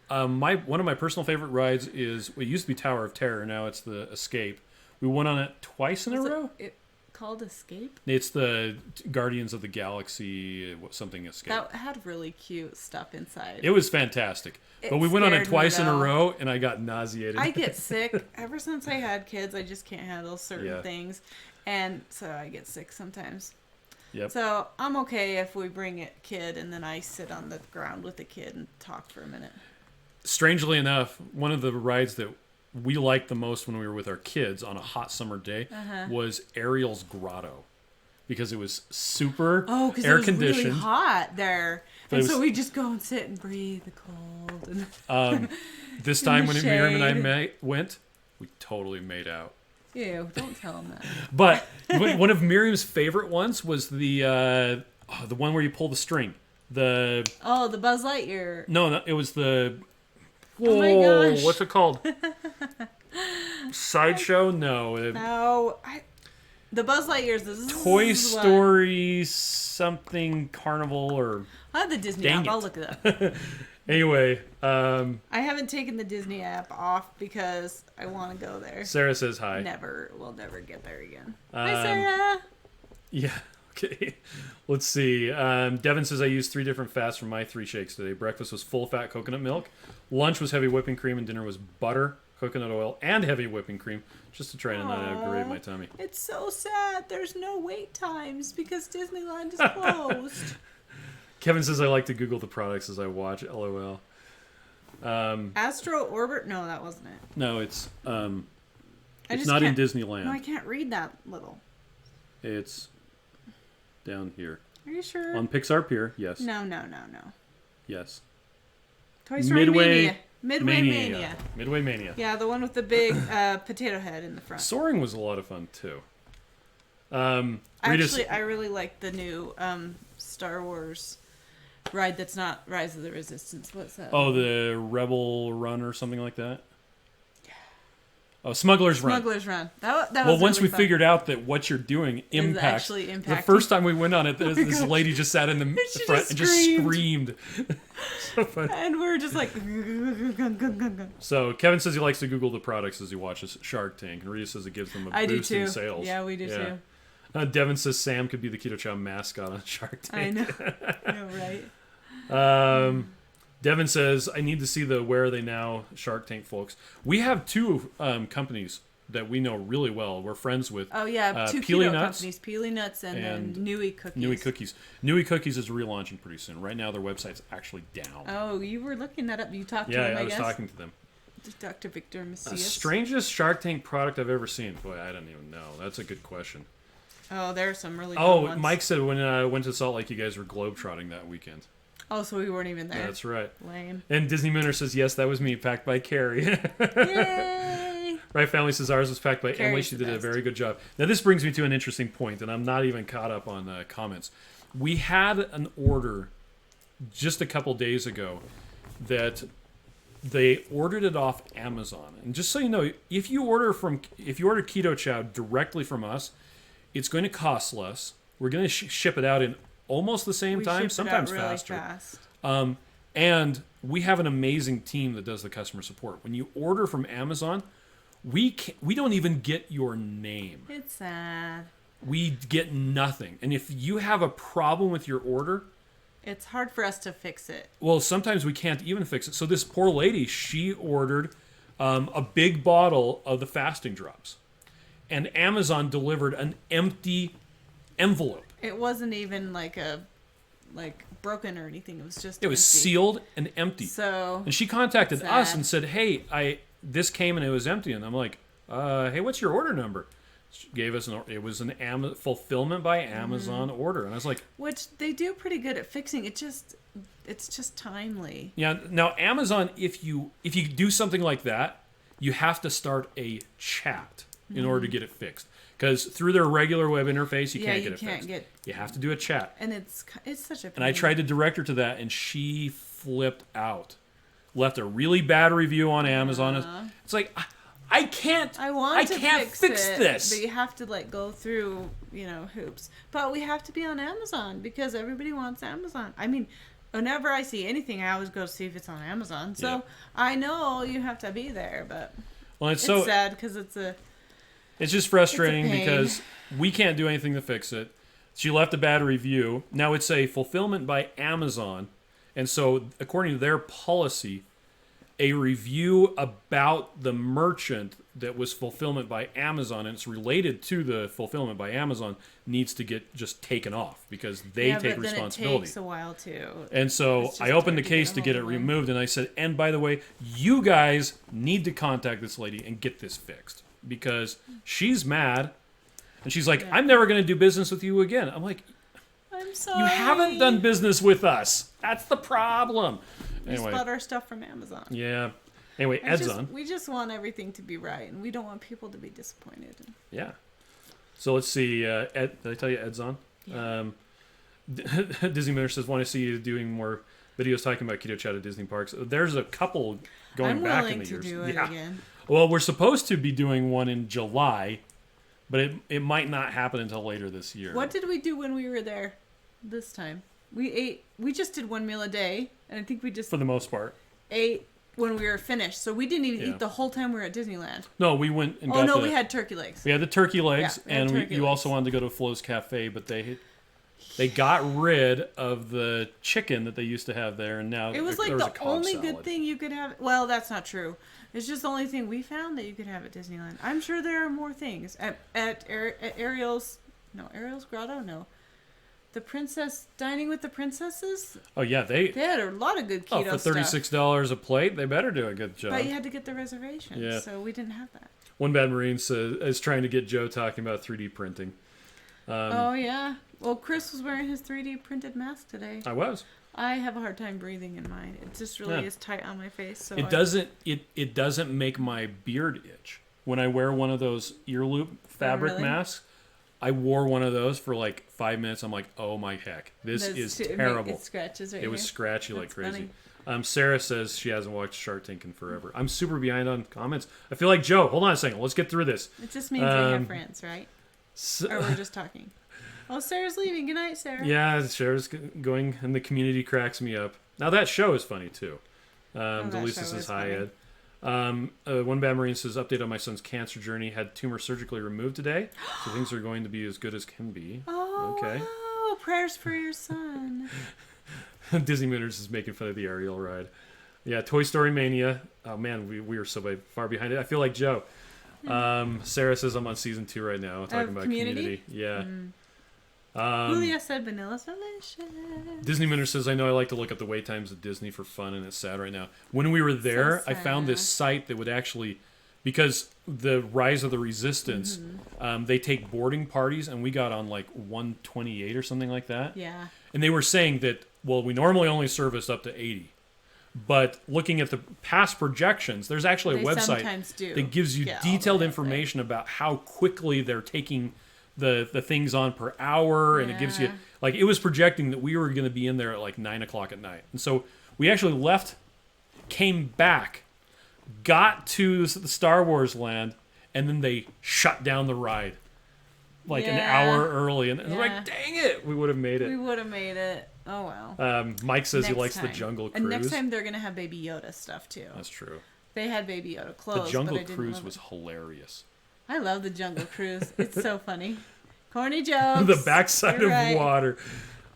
One of my personal favorite rides is, well, it used to be Tower of Terror, now it's the Escape. We went on it twice in a row. It called Escape? It's the Guardians of the Galaxy something Escape. That had really cute stuff inside. It was fantastic. But we went on it twice in a row, and I got nauseated. I get sick. Ever since I had kids, I just can't handle certain things. And so I get sick sometimes. Yep. So I'm okay if we bring a kid, and then I sit on the ground with the kid and talk for a minute. Strangely enough, one of the rides that we liked the most when we were with our kids on a hot summer day was Ariel's Grotto, because it was super air conditioned. It was really hot there, and so we just go and sit and breathe the cold. And this time when Miriam and I went, we totally made out. Ew! Don't tell them that. But one of Miriam's favorite ones was the one where you pull the string. The Buzz Lightyear. No, it was the. Whoa, oh my gosh. What's it called? Sideshow? No. The Buzz Lightyear's the Toy Story something Carnival or. I have the Disney app. I'll look it up. Anyway, I haven't taken the Disney app off because I want to go there. Sarah says hi. We'll never get there again. Hi, Sarah. Yeah. Okay. Let's see. Devin says I used 3 different fasts for my 3 shakes today. Breakfast was full fat coconut milk. Lunch was heavy whipping cream, and dinner was butter, coconut oil, and heavy whipping cream, just to try to not aggravate my tummy. It's so sad. There's no wait times because Disneyland is closed. Kevin says I like to Google the products as I watch. LOL. Astro Orbit? No, that wasn't it. No, it's not in Disneyland. No, I can't read that little. It's down here. Are you sure? On Pixar Pier, yes. No. Yes. Toy Story Mania. Midway Mania. Yeah, the one with the big potato head in the front. Soaring was a lot of fun, too. Actually, I really like the new Star Wars ride that's not Rise of the Resistance. What's that? Oh, the Rebel Run or something like that? Oh, Smuggler's Run. That was well, once really we fun. figured out that what you're doing impacts. The first time we went on it, this lady just sat in the front and just screamed. So funny. And we were just like... So Kevin says he likes to Google the products as he watches Shark Tank. And Rita says it gives them a boost in sales. Yeah, we do too. Devin says Sam could be the Keto Chow mascot on Shark Tank. I know, right? Devin says, I need to see the Where Are They Now Shark Tank folks. We have 2 companies that we know really well. We're friends with. Oh, yeah. 2 keto companies. Peely Nuts and then Nui Cookies. Nui Cookies is relaunching pretty soon. Right now, their website's actually down. Oh, you were looking that up. You talked to them, I was talking to them. Dr. Victor Macias. Strangest Shark Tank product I've ever seen. Boy, I don't even know. That's a good question. Oh, there are some really good ones. Mike said when I went to Salt Lake, you guys were globetrotting that weekend. Oh, so we weren't even there. That's right. Lame. And Disney Mooner says, yes, that was me, packed by Carrie. Yay! Right Family says ours was packed by Carrie's Emily. She did a very good job. Now, this brings me to an interesting point, and I'm not even caught up on comments. We had an order just a couple days ago that they ordered it off Amazon. And just so you know, if you order Keto Chow directly from us, it's going to cost less. We're going to ship it out in almost the same time, sometimes really faster. Fast. And we have an amazing team that does the customer support. When you order from Amazon, we don't even get your name. It's sad. We get nothing. And if you have a problem with your order, it's hard for us to fix it. Well, sometimes we can't even fix it. So this poor lady, she ordered a big bottle of the fasting drops. And Amazon delivered an empty envelope. It wasn't even like broken or anything. It was just empty. Sealed and empty. And she contacted us and said, "Hey, this came and it was empty." And I'm like, "Hey, what's your order number?" She gave us it was an fulfillment by Amazon order, and I was like, which they do pretty good at fixing. It's just timely. yeah. Now Amazon, if you do something like that, you have to start a chat in order to get it fixed. Because through their regular web interface, you can't get it fixed. You have to do a chat. And it's such a pain. And I tried to direct her to that, and she flipped out. Left a really bad review on Amazon. It's like, I can't fix this. But you have to go through, hoops. But we have to be on Amazon because everybody wants Amazon. I mean, whenever I see anything, I always go see if it's on Amazon. So I know you have to be there, but it's sad because it's just frustrating because we can't do anything to fix it. She left a bad review. Now it's a fulfillment by Amazon. And so according to their policy, a review about the merchant that was fulfillment by Amazon and it's related to the fulfillment by Amazon needs to get just taken off because they take responsibility. It takes a while too. And so I opened the case to get it removed, and I said, and by the way, you guys need to contact this lady and get this fixed because she's mad. And she's like, I'm never going to do business with you again. I'm like, I'm sorry. You haven't done business with us. That's the problem. Anyway. We bought our stuff from Amazon. Yeah. Anyway, Edzon. We just want everything to be right, and we don't want people to be disappointed. Yeah. So let's see. Did I tell you Edzon? Yeah. Disney Miller says, want to see you doing more videos talking about Keto Chow to Disney parks. There's a couple going back in the years. I'm willing to do it again. Well, we're supposed to be doing one in July, but it might not happen until later this year. What did we do when we were there this time? We just did one meal a day, and I think we just... For the most part. Ate when we were finished. So we didn't even eat the whole time we were at Disneyland. No, we went and got we had turkey legs. We had the turkey legs, and you also wanted to go to Flo's Cafe, but they got rid of the chicken that they used to have there, and now it was like the only good thing you could have. Well, that's not true. It's just the only thing we found that you could have at Disneyland. I'm sure there are more things at Ariel's Grotto. No, the Princess Dining with the Princesses. Oh yeah, they had a lot of good keto stuff. For $36 a plate, they better do a good job. But you had to get the reservation, so we didn't have that. One Bad Marine is trying to get Joe talking about 3D printing. Oh yeah. Well, Chris was wearing his 3D printed mask today. I was. I have a hard time breathing in mine. It just really is tight on my face. So it doesn't make my beard itch. When I wear one of those ear loop fabric masks, I wore one of those for like 5 minutes. I'm like, oh my heck, this is terrible. It scratches right It was scratchy like crazy. Funny. Sarah says she hasn't watched Shark Tank in forever. I'm super behind on comments. I feel like Joe. Hold on a second. Let's get through this. It just means we have friends, right? Or we're just talking. Oh, Sarah's leaving. Good night, Sarah. Yeah, Sarah's going, and the community cracks me up. Now, that show is funny, too. Delisa says, hi, Ed. One Bad Marine says, update on my son's cancer journey. Had tumor surgically removed today, so things are going to be as good as can be. Oh, okay. Wow. Prayers for your son. Disney Mooners is making fun of the Ariel ride. Yeah, Toy Story Mania. Oh, man, we are so far behind it. I feel like Joe. Sarah says, I'm on season 2 right now, talking about Community. Yeah. Julia said vanilla's delicious. Disney Minter says, I know I like to look up the wait times at Disney for fun, and it's sad right now. When we were there, I found this site that would actually, because the Rise of the Resistance, they take boarding parties, and we got on like 128 or something like that. Yeah. And they were saying that, well, we normally only service up to 80. But looking at the past projections, there's actually a website that gives you detailed information about how quickly they're taking the things on per hour, and it gives you, like, it was projecting that we were going to be in there at like 9 o'clock at night. And so we actually left, came back, got to the Star Wars land, and then they shut down the ride like an hour early. And it's like, dang it, we would have made it. We would have made it. Oh, well. Mike says he likes the Jungle Cruise. And next time they're going to have Baby Yoda stuff, too. That's true. They had Baby Yoda clothes. The Jungle Cruise was hilarious. I love the Jungle Cruise. It's so funny. Corny jokes. The backside of water.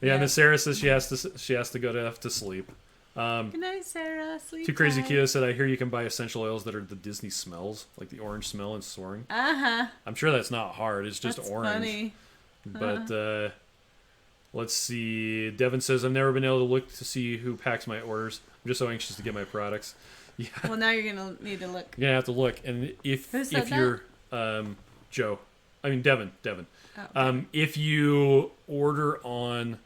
Yeah, and then Sarah says she has to go to sleep. Good night, Sarah. Sleep Too Crazy tight. Kia said, I hear you can buy essential oils that are the Disney smells, like the orange smell and soaring. Uh-huh. I'm sure that's not hard. It's just orange. Funny. But let's see. Devin says, I've never been able to look to see who packs my orders. I'm just so anxious to get my products. Yeah. Well, now you're going to need to look. You're going to have to look. And if you're... Joe. I mean, Devin. Oh. If you order on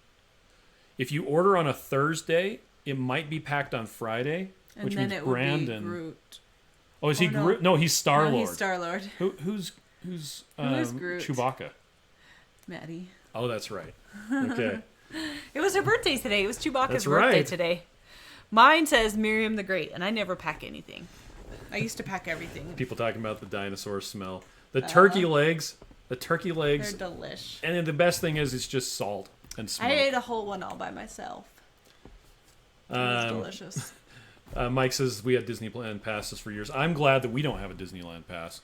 a Thursday, it might be packed on Friday, And which then means it would be Brandon. Groot. Oh, is he no. Groot? No, he's Star No, Lord. he's Star-Lord. Who's Who is Groot? Chewbacca? Maddie. Oh, that's right. Okay. It was her birthday today. It was Chewbacca's That's birthday right. today. Mine says Miriam the Great, and I never pack anything. I used to pack everything. People talking about the dinosaur smell. The turkey legs. The turkey They're legs. delish. And then the best thing is it's just salt and smoke. I ate a whole one all by myself. It was delicious. Mike says we had Disneyland passes for years. I'm glad that we don't have a Disneyland pass.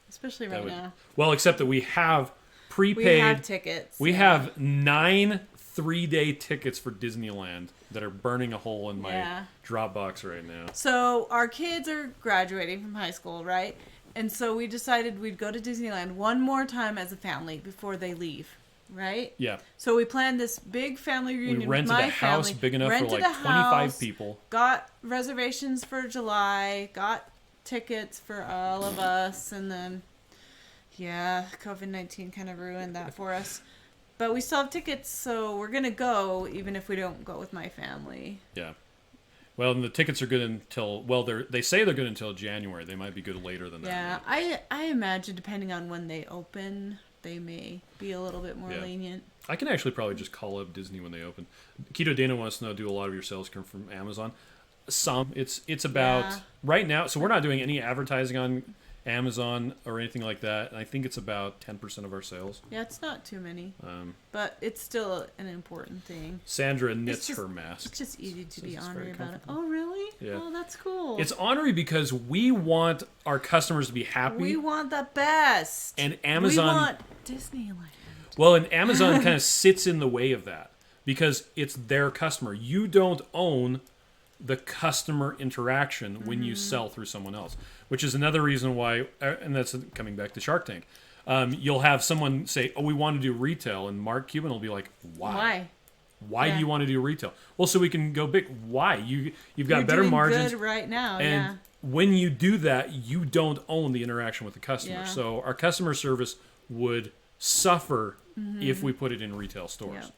Especially right now. Well, except that we have prepaid. We have tickets. We have 9 3-day tickets for Disneyland that are burning a hole in my Dropbox right now. So our kids are graduating from high school, right? And so we decided we'd go to Disneyland one more time as a family before they leave, right? Yeah. So we planned this big family reunion. We rented with my a house family, big enough for rented like a 25 house, people. Got reservations for July, got tickets for all of us, and then, COVID-19 kind of ruined that for us. But we still have tickets, so we're going to go even if we don't go with my family. Yeah. Well, and the tickets are good until, they say they're good until January. They might be good later than that. Yeah, I imagine depending on when they open, they may be a little bit more lenient. I can actually probably just call up Disney when they open. Keto Dana wants to know, do a lot of your sales come from Amazon? Some. It's about, right now, so we're not doing any advertising on Amazon or anything like that. And I think it's about 10% of our sales. Yeah, it's not too many. But it's still an important thing. Sandra knits her mask. It's just easy to be ornery about it. Oh, really? Yeah. Oh, that's cool. It's ornery because we want our customers to be happy. We want the best. And Amazon... We want Disneyland. Well, and Amazon kind of sits in the way of that because it's their customer. You don't own the customer interaction when you sell through someone else, which is another reason why, and that's coming back to Shark Tank. You'll have someone say, "Oh, we want to do retail," and Mark Cuban will be like, "Why? Why do you want to do retail?" Well, so we can go big. Why? You've got better margins good right now, and when you do that, you don't own the interaction with the customer. Yeah. So our customer service would suffer if we put it in retail stores,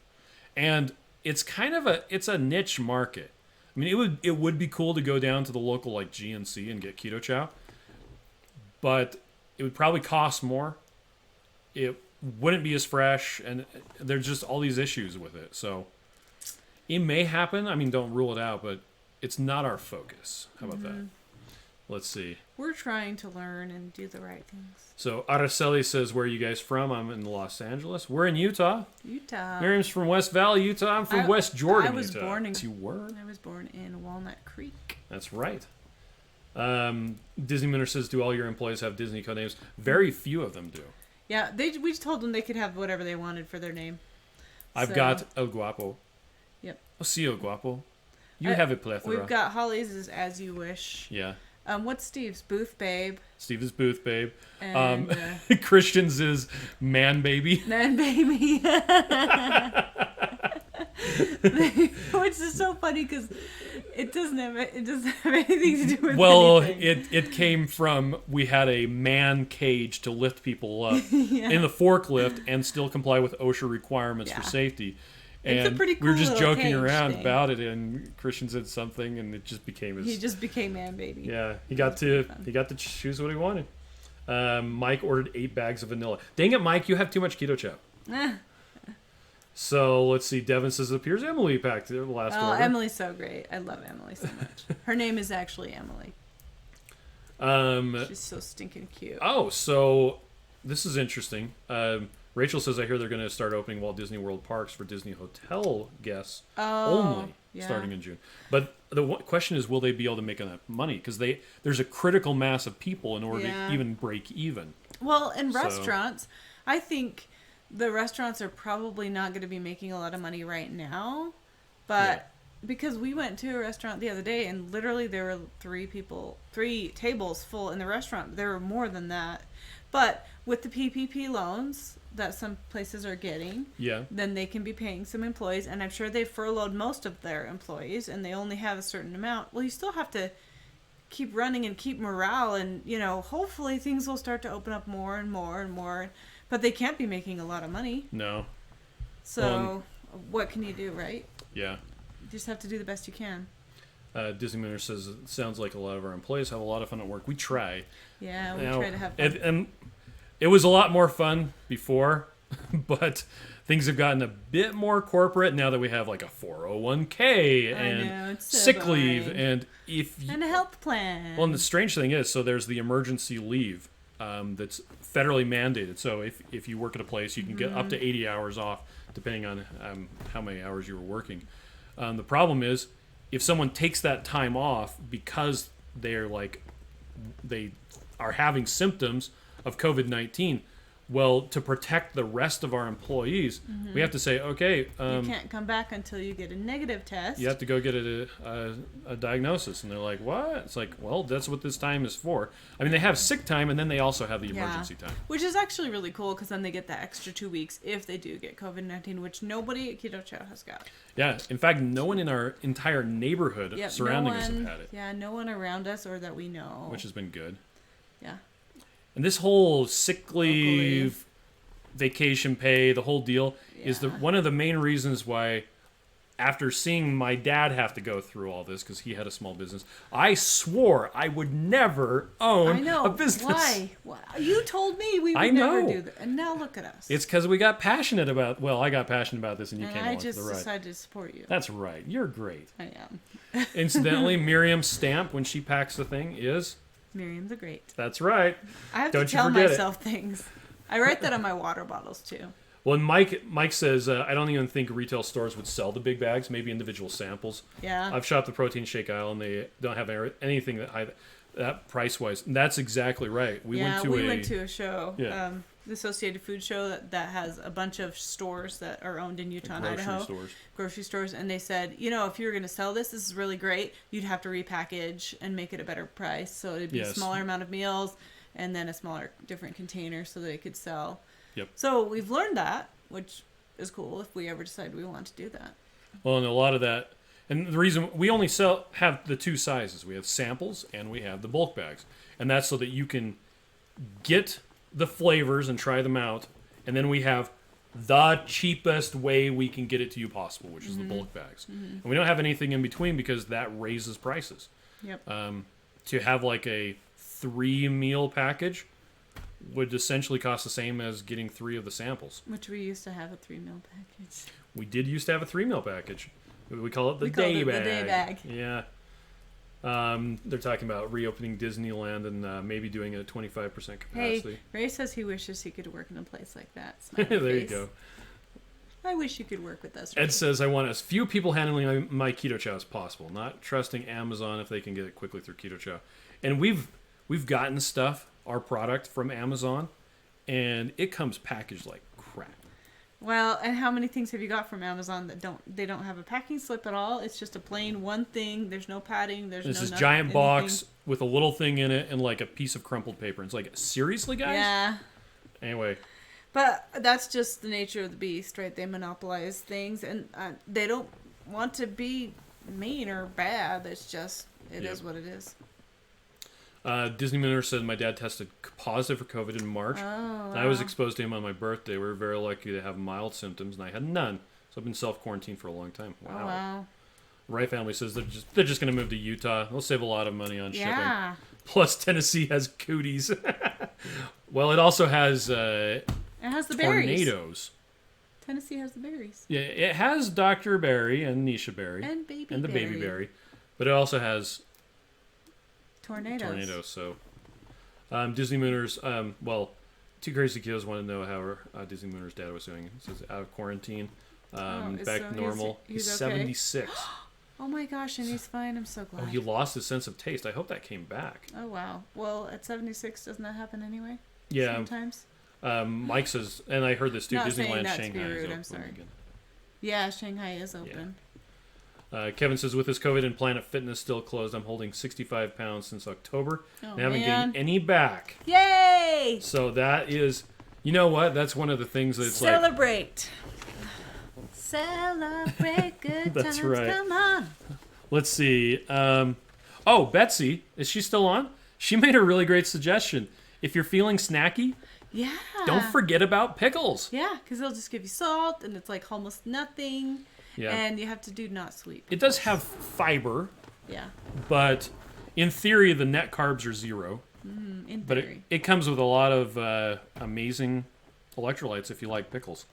and it's kind of a niche market. I mean, it would be cool to go down to the local like GNC and get Keto Chow, but it would probably cost more. It wouldn't be as fresh, and there's just all these issues with it. So it may happen. I mean, don't rule it out, but it's not our focus. How about that? Let's see. We're trying to learn and do the right things. So Araceli says, "Where are you guys from?" I'm in Los Angeles. We're in Utah. Utah. Miriam's from West Valley, Utah. I'm from West Jordan, I was Utah. born in. You were? I was born in Walnut Creek. That's right. Disney Minter says, "Do all your employees have Disney code names?" Very few of them do. Yeah, we just told them they could have whatever they wanted for their name. I've got El Guapo. Yep. Oh, sí, El Guapo. You have a plethora. We've got Holly's is As You Wish. Yeah. What's Steve's? Booth Babe. Steve is Booth Babe. And, Christian's is Man Baby. Man Baby. Which is so funny because it doesn't have anything to do with anything. it came from, we had a man cage to lift people up in the forklift and still comply with OSHA requirements for safety. And it's a pretty cool we were just little joking around thing about it, and Christian said something, and it just became his. He just became Man Baby. Yeah, he got to choose what he wanted. Mike ordered 8 bags of vanilla. Dang it, Mike! You have too much Keto Chow. So let's see. Devin says, "It appears Emily packed the last order." Oh, Emily's so great. I love Emily so much. Her name is actually Emily. She's so stinking cute. Oh, so this is interesting. Rachel says, "I hear they're going to start opening Walt Disney World parks for Disney hotel guests only starting in June." But the question is, will they be able to make enough money? Because there's a critical mass of people in order to even break even. Well, in restaurants, I think the restaurants are probably not going to be making a lot of money right now. But because we went to a restaurant the other day and literally there were 3 tables full in the restaurant. There were more than that. But with the PPP loans that some places are getting, then they can be paying some employees, and I'm sure they furloughed most of their employees and they only have a certain amount. Well, you still have to keep running and keep morale, and hopefully things will start to open up more and more and more. But they can't be making a lot of money. No. So what can you do, right? Yeah. You just have to do the best you can. Disney Mooner says, it sounds like a lot of our employees have a lot of fun at work. We try. Yeah, we try to have fun. And it was a lot more fun before, but things have gotten a bit more corporate now that we have like a 401k and sick leave. And and a health plan. Well, and the strange thing is, so there's the emergency leave that's federally mandated. So if you work at a place, you can get up to 80 hours off, depending on how many hours you were working. The problem is, if someone takes that time off because they are having symptoms of COVID-19, well, to protect the rest of our employees, we have to say, okay, you can't come back until you get a negative test. You have to go get a diagnosis. And they're like, what? It's like, well, that's what this time is for. I mean, they have sick time, and then they also have the emergency time. Which is actually really cool, because then they get that extra 2 weeks if they do get COVID-19, which nobody at Keto Chow has got. Yeah. In fact, no one in our entire neighborhood surrounding us have had it. Yeah, no one around us or that we know. Which has been good. Yeah. And this whole sick leave, vacation pay, the whole deal is one of the main reasons why, after seeing my dad have to go through all this because he had a small business, I swore I would never own a business. Why? You told me we would never do that, and now look at us. It's because we got passionate about. Well, I got passionate about this, and you came along for the ride. I just decided to support you. That's right. You're great. I am. Incidentally, Miriam's stamp when she packs the thing is. Miriam the Great. That's right. I have to tell myself things. I write that on my water bottles too. Well, and Mike says, I don't even think retail stores would sell the big bags, maybe individual samples. Yeah. I've shopped the protein shake aisle, and they don't have anything that price-wise. And that's exactly right. We went to a show, the Associated Food Show that has a bunch of stores that are owned in Utah and Idaho. Grocery stores. And they said, if you were going to sell this is really great, you'd have to repackage and make it a better price. So it'd be a smaller amount of meals and then a smaller, different container so that it could sell. Yep. So we've learned that, which is cool if we ever decide we want to do that. Well, and a lot of that, and the reason we only have the two sizes. We have samples and we have the bulk bags. And that's so that you can get the flavors and try them out. And then we have the cheapest way we can get it to you possible, which is the bulk bags. And we don't have anything in between because that raises prices. Yep. To have like a 3-meal package would essentially cost the same as getting 3 of the samples. Which we used to have a 3-meal package. We did used to have a 3-meal package. We call it the day bag. The day bag. Yeah. They're talking about reopening Disneyland and maybe doing it at 25% capacity. Hey, Ray says he wishes he could work in a place like that. There you go. I wish you could work with us. Ray. Ed says, I want as few people handling my Keto Chow as possible, not trusting Amazon if they can get it quickly through Keto Chow. And we've gotten stuff, our product, from Amazon, and it comes packaged like crap. Well, and how many things have you got from Amazon that don't have a packing slip at all? It's just a plain one thing. There's no padding. There's this giant box with a little thing in it and like a piece of crumpled paper. And it's like, seriously, guys? Yeah. Anyway. But that's just the nature of the beast, right? They monopolize things, and they don't want to be mean or bad. It's just, it is what it is. Disney Miller said my dad tested positive for COVID in March. Oh, wow. I was exposed to him on my birthday. We were very lucky to have mild symptoms, and I had none. So I've been self-quarantined for a long time. Wow. Oh, wow. Right family says they're just going to move to Utah. They'll save a lot of money on shipping. Plus, Tennessee has cooties. Well, it also has it has the tornadoes. Berries. Tennessee has the berries. Yeah, it has Dr. Berry and Nisha Berry. And Baby And the Berry. Baby Berry. But it also has tornadoes. So, Disney Mooners, Two Crazy Kids want to know how Disney Mooner's dad was doing. It says out of quarantine, back to normal. He's okay? 76. Oh my gosh, and he's fine. I'm so glad. Oh, he lost his sense of taste. I hope that came back. Oh, wow. Well, at 76, doesn't that happen anyway? Yeah. Sometimes? Mike says, and I heard this too, Not Disneyland saying Shanghai rude, is I'm open sorry. again. Yeah, Shanghai is open. Yeah. Kevin says, with this COVID and Planet Fitness still closed, I'm holding 65 pounds since October. And haven't gained any back. Yay! So that is, you know what? That's one of the things that's Celebrate. Celebrate good That's times. right. Come on. Let's see. Betsy, is she still on? She made a really great suggestion. If you're feeling snacky, Don't forget about pickles. Yeah, because they'll just give you salt, and it's like almost nothing. Yeah. And you have to do not sweet. It does have fiber. Yeah. But in theory, the net carbs are 0. In But theory. it comes with a lot of amazing electrolytes if you like pickles.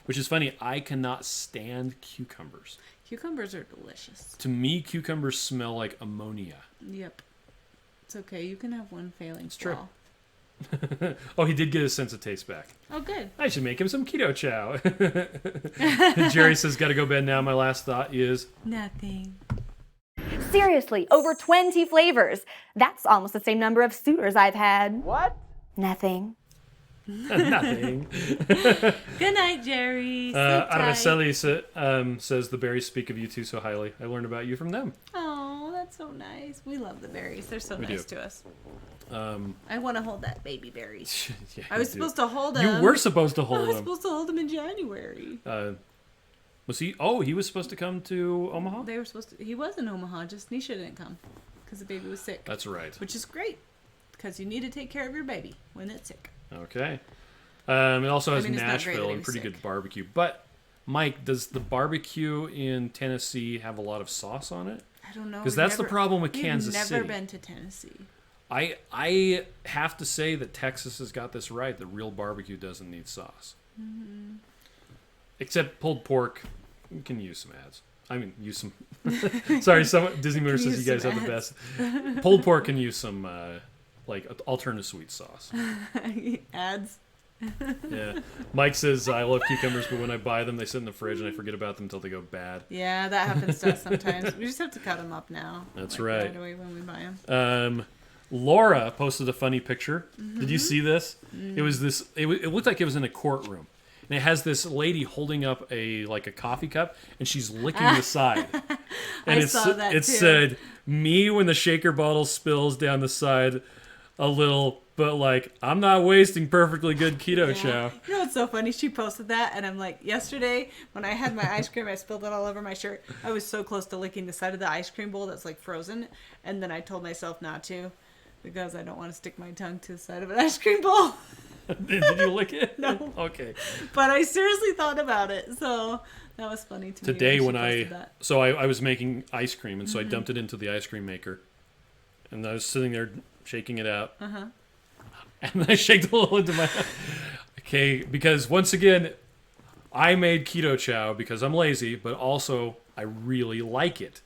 Which is funny. I cannot stand cucumbers. Cucumbers are delicious. To me, cucumbers smell like ammonia. Yep. It's okay. You can have one failing It's true. flaw. Oh, he did get his sense of taste back. Oh, good. I should make him some keto chow. Jerry says, gotta go bed now. My last thought is... Nothing. Seriously, over 20 flavors. That's almost the same number of suitors I've had. What? Nothing. Nothing. Good night, Jerry. Sleep tight. Araceli says, the berries speak of you two so highly. I learned about you from them. Oh, that's so nice. We love the berries. They're so We nice do. to us. I want to hold that baby berries. Yeah, I was you do. supposed to hold him. You were supposed to I hold was him. supposed to hold him in January. Was he? Oh, he was supposed to come to Omaha? They were supposed to. He was in Omaha. Just Nisha didn't come because the baby was sick. That's right. Which is great because you need to take care of your baby when it's sick. Okay. It also has I mean, it's not great that Nashville he and was pretty sick. good barbecue. But, Mike, does the barbecue in Tennessee have a lot of sauce on it? I don't know. Because We've that's the never- problem with we've Kansas never City. been to Tennessee. I have to say that Texas has got this right. The real barbecue doesn't need sauce. Mm-hmm. Except pulled pork. You can use some ads. I mean, use some... Sorry, Disney Motor says use you guys some have the best. Pulled pork can use some, alternative sweet sauce. Ads. Yeah. Mike says, I love cucumbers, but when I buy them, they sit in the fridge and I forget about them until they go bad. Yeah, that happens to us sometimes. We just have to cut them up now. That's like, right. Right away when we buy them. Laura posted a funny picture. Mm-hmm. Did you see this? It was this. It looked like it was in a courtroom, and it has this lady holding up a coffee cup, and she's licking the side. And I saw that it too. said, "Me when the shaker bottle spills down the side, a little, but I'm not wasting perfectly good keto chow." You know what's so funny? She posted that, and I'm like, yesterday when I had my ice cream, I spilled it all over my shirt. I was so close to licking the side of the ice cream bowl that's frozen, and then I told myself not to because I don't want to stick my tongue to the side of an ice cream bowl. Did you lick it? No. Okay. But I seriously thought about it, so that was funny to me. Today she when posted that. I was making ice cream, and so I dumped it into the ice cream maker, and I was sitting there shaking it out. And I shaked a little into my... Okay, because once again, I made keto chow because I'm lazy, but also I really like it.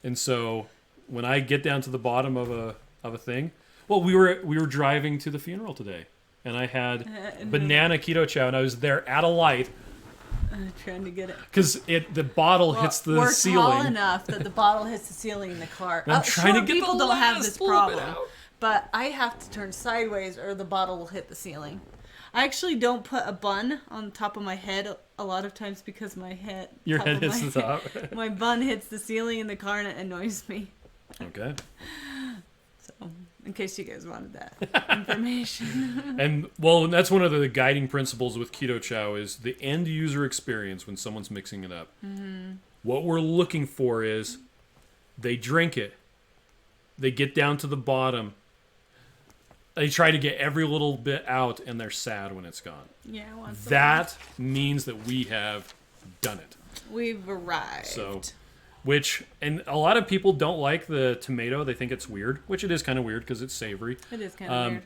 And so when I get down to the bottom of a thing... Well, we were driving to the funeral today, and I had banana keto chow, and I was there at a light Trying to get it. because the bottle hits the we're ceiling. tall enough that the bottle hits the ceiling in the car. I'm trying to Short get people the don't have last this little bit problem, out. but I have to turn sideways or the bottle will hit the ceiling. I actually don't put a bun on top of my head a lot of times because Your head hits the top. My bun hits the ceiling in the car and it annoys me. Okay. So, in case you guys wanted that information. And that's one of the guiding principles with keto chow is the end user experience when someone's mixing it up. What we're looking for is they drink it, they get down to the bottom, they try to get every little bit out, and they're sad when it's gone. Yeah, I want some. That means that we have done it. We've arrived. So, and a lot of people don't like the tomato. They think it's weird, which it is kind of weird because it's savory. It is kind of weird.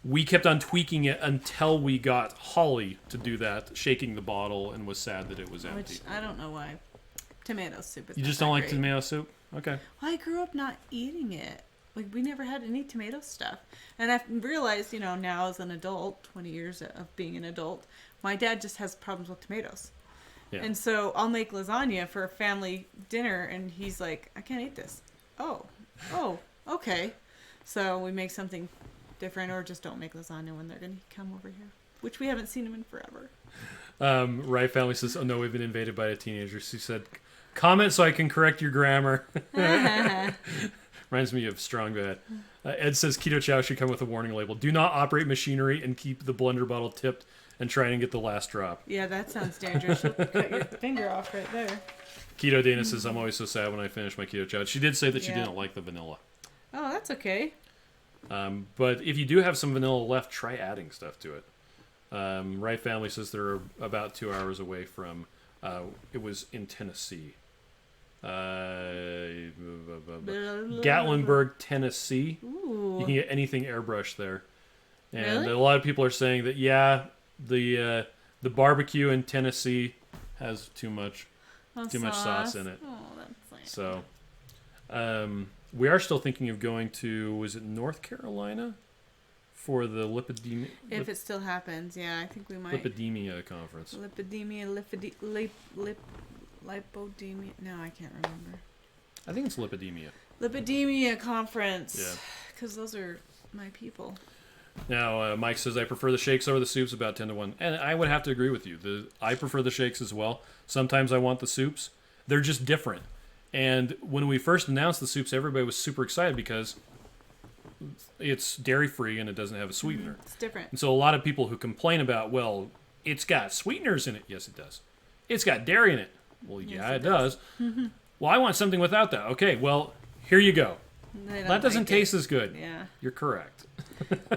We kept on tweaking it until we got Holly to do that, shaking the bottle, and was sad that it was empty. Which I don't know why. Tomato soup is You not just that don't like great. tomato soup? Okay. Well, I grew up not eating it. We never had any tomato stuff. And I've realized, now as an adult, 20 years of being an adult, my dad just has problems with tomatoes. Yeah. And so I'll make lasagna for a family dinner, and he's like, I can't eat this. Oh, okay. So we make something different, or just don't make lasagna when they're going to come over here, which we haven't seen them in forever. Wright family says, oh no, we've been invaded by a teenager. She said, comment so I can correct your grammar. Reminds me of Strong Bad. Ed says keto chow should come with a warning label. Do not operate machinery and keep the blender bottle tipped and try and get the last drop. Yeah, that sounds dangerous. You'll cut your finger off right there. Keto Dana says, I'm always so sad when I finish my keto chow. She did say that she Yeah. didn't like the vanilla. Oh, that's okay. But if you do have some vanilla left, try adding stuff to it. Right Family says they're about 2 hours away from. It was in Tennessee. Gatlinburg, Tennessee. Ooh. You can get anything airbrushed there. And Really? a lot of people are saying that, the barbecue in Tennessee has too much sauce in it. Oh, that's nice. So, we are still thinking of going to, was it North Carolina? For the lipidemia. If it still happens, yeah, I think we might. Lipidemia conference. Lipodemia. No, I can't remember. I think it's lipidemia. Lipidemia conference. Yeah. Because those are my people. Now, Mike says, I prefer the shakes over the soups about 10 to 1. And I would have to agree with you. I prefer the shakes as well. Sometimes I want the soups. They're just different. And when we first announced the soups, everybody was super excited because it's dairy-free and it doesn't have a sweetener. It's different. And so a lot of people who complain about, well, it's got sweeteners in it. Yes, it does. It's got dairy in it. Well, yeah, it does. Well, I want something without that. Okay, well, here you go. That doesn't taste as good. Yeah. You're correct.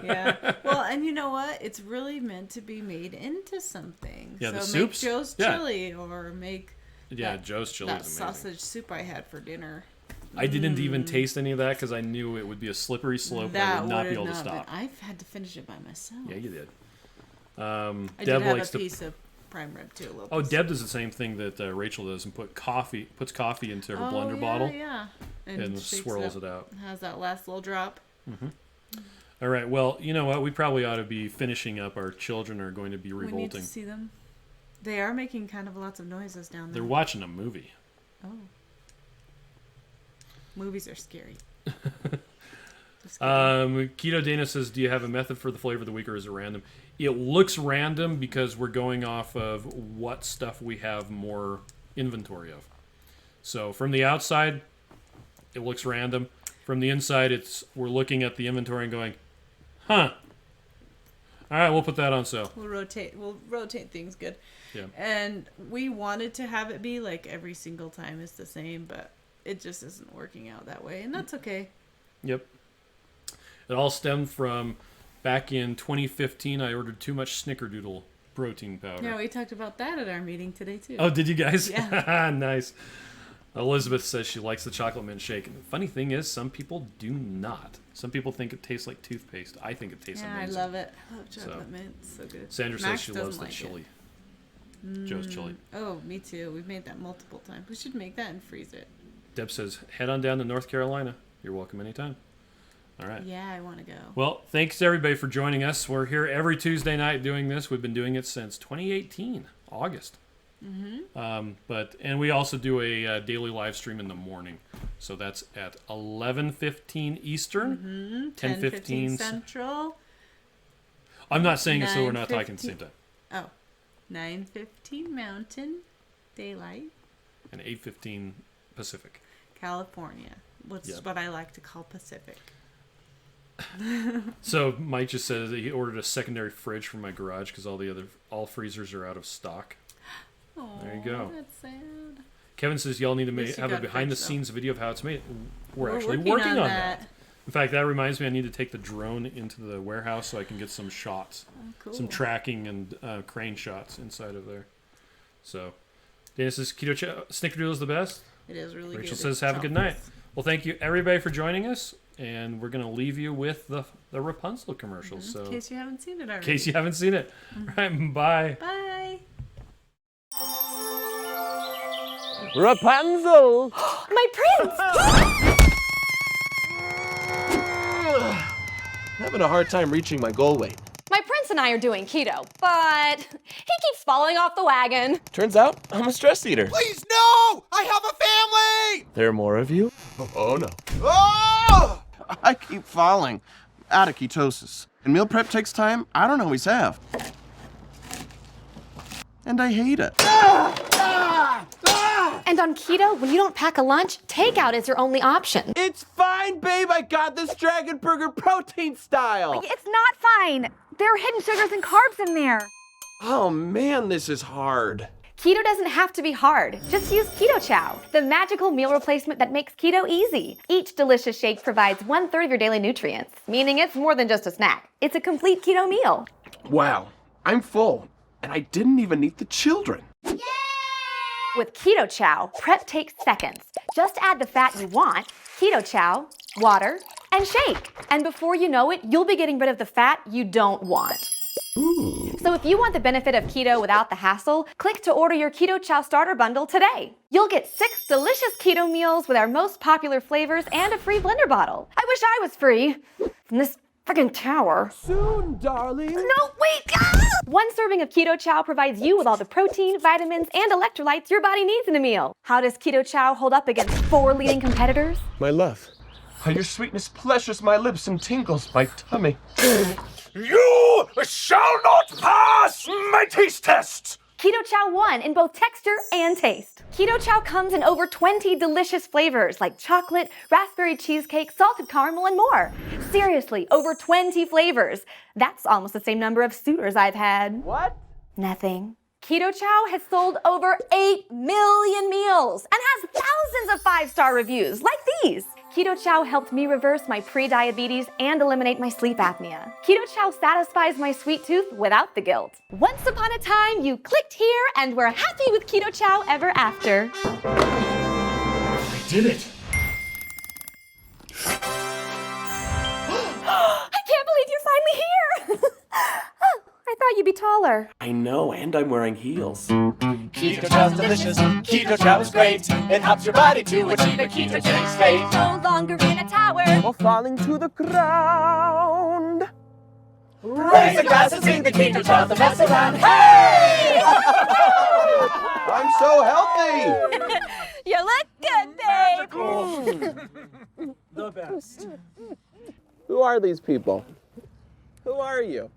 Yeah. Well, and you know what? It's really meant to be made into something. Yeah, so the make soups? Joe's Yeah. chili or make Yeah, Joe's chili that is amazing. sausage soup I had for dinner. I didn't even taste any of that because I knew it would be a slippery slope. And I would not be able to stop. I've had to finish it by myself. Yeah, you did. I Deb did have likes a piece of prime rib too. A little Oh, piece. Deb does the same thing that Rachel does and puts coffee into her blender yeah, bottle Yeah. and shakes swirls it out. Has that last little drop. All right. Well, you know what? We probably ought to be finishing up. Our children are going to be We need revolting. to see them. They are making kind of lots of noises down there. They're watching a movie. Oh. Movies are scary. Just kidding. Keto Dana says, do you have a method for the flavor of the week or is it random? It looks random because we're going off of what stuff we have more inventory of. So from the outside, it looks random. From the inside, we're looking at the inventory and going, huh. All right, we'll put that on sale. We'll rotate things good. Yeah. And we wanted to have it be like every single time is the same, but it just isn't working out that way, and that's okay. Yep. It all stemmed from back in 2015. I ordered too much Snickerdoodle protein powder. Yeah, we talked about that at our meeting today too. Oh, did you guys? Yeah. Nice. Elizabeth says she likes the chocolate mint shake. And the funny thing is, some people do not. Some people think it tastes like toothpaste. I think it tastes amazing. I love it. I love chocolate mint. It's so good. Sandra Max says she loves doesn't the like chili. it. Joe's chili. Oh, me too. We've made that multiple times. We should make that and freeze it. Deb says, head on down to North Carolina. You're welcome anytime. All right. Yeah, I want to go. Well, thanks to everybody for joining us. We're here every Tuesday night doing this. We've been doing it since 2018, August. And we also do a daily live stream in the morning. So that's at 11:15 Eastern, 10:15 Central. I'm not saying it so we're not talking at the same time. Oh, 9:15 Mountain Daylight, And 8:15 Pacific. California. What I like to call Pacific. So Mike just said that he ordered a secondary fridge for my garage because all freezers are out of stock. Oh, There you go. That's sad. Kevin says y'all need to least you have a got a behind the fridge, scenes video of how it's made. We're actually working working on on that. that. In fact, that reminds me, I need to take the drone into the warehouse so I can get some shots, Oh, cool. some tracking and crane shots inside of there. So, Dana says Keto Chow Snickerdoodle is the best. It is really good. Rachel says have a good night. Well, thank you everybody for joining us, and we're gonna leave you with the Rapunzel commercial. So, In case you haven't seen it already. in case you haven't seen it, all right, bye. Bye. Rapunzel! My prince! Having a hard time reaching my goal weight. My prince and I are doing keto, but he keeps falling off the wagon. Turns out I'm a stress eater. Please, no! I have a family! There are more of you? Oh no. Oh! I keep falling out of ketosis. And meal prep takes time I don't always have. And I hate it. And on keto, when you don't pack a lunch, takeout is your only option. It's fine, babe. I got this Dragon Burger protein style. It's not fine. There are hidden sugars and carbs in there. Oh man, this is hard. Keto doesn't have to be hard. Just use Keto Chow, the magical meal replacement that makes keto easy. Each delicious shake provides 1/3 of your daily nutrients, meaning it's more than just a snack. It's a complete keto meal. Wow. I'm full, and I didn't even eat the children. With Keto Chow, prep takes seconds. Just add the fat you want, Keto Chow, water, and shake. And before you know it, you'll be getting rid of the fat you don't want. So if you want the benefit of keto without the hassle, click to order your Keto Chow starter bundle today. You'll get 6 delicious keto meals with our most popular flavors and a free blender bottle. I wish I was free from this friggin' tower. Soon, darling. No, wait! Ah! One serving of Keto Chow provides you with all the protein, vitamins, and electrolytes your body needs in a meal. How does Keto Chow hold up against 4 leading competitors? My love, how your sweetness pleasures my lips and tingles my tummy. You shall not pass my taste test! Keto Chow won in both texture and taste. Keto Chow comes in over 20 delicious flavors like chocolate, raspberry cheesecake, salted caramel, and more. Seriously, over 20 flavors. That's almost the same number of suitors I've had. What? Nothing. Keto Chow has sold over 8 million meals and has thousands of 5-star reviews like these. Keto Chow helped me reverse my pre-diabetes and eliminate my sleep apnea. Keto Chow satisfies my sweet tooth without the guilt. Once upon a time, you clicked here and we're happy with Keto Chow ever after. I did it! I can't believe you're finally here! Oh, I thought you'd be taller. I know, and I'm wearing heels. Keto Chow's delicious. Keto Chow is great. It helps your body to achieve a ketogenic state. No longer in a tower. While falling to the ground. Raise a glass and sing the Keto Chow the mess around. Hey! I'm so healthy! You look good, babe. The best. Who are these people? Who are you?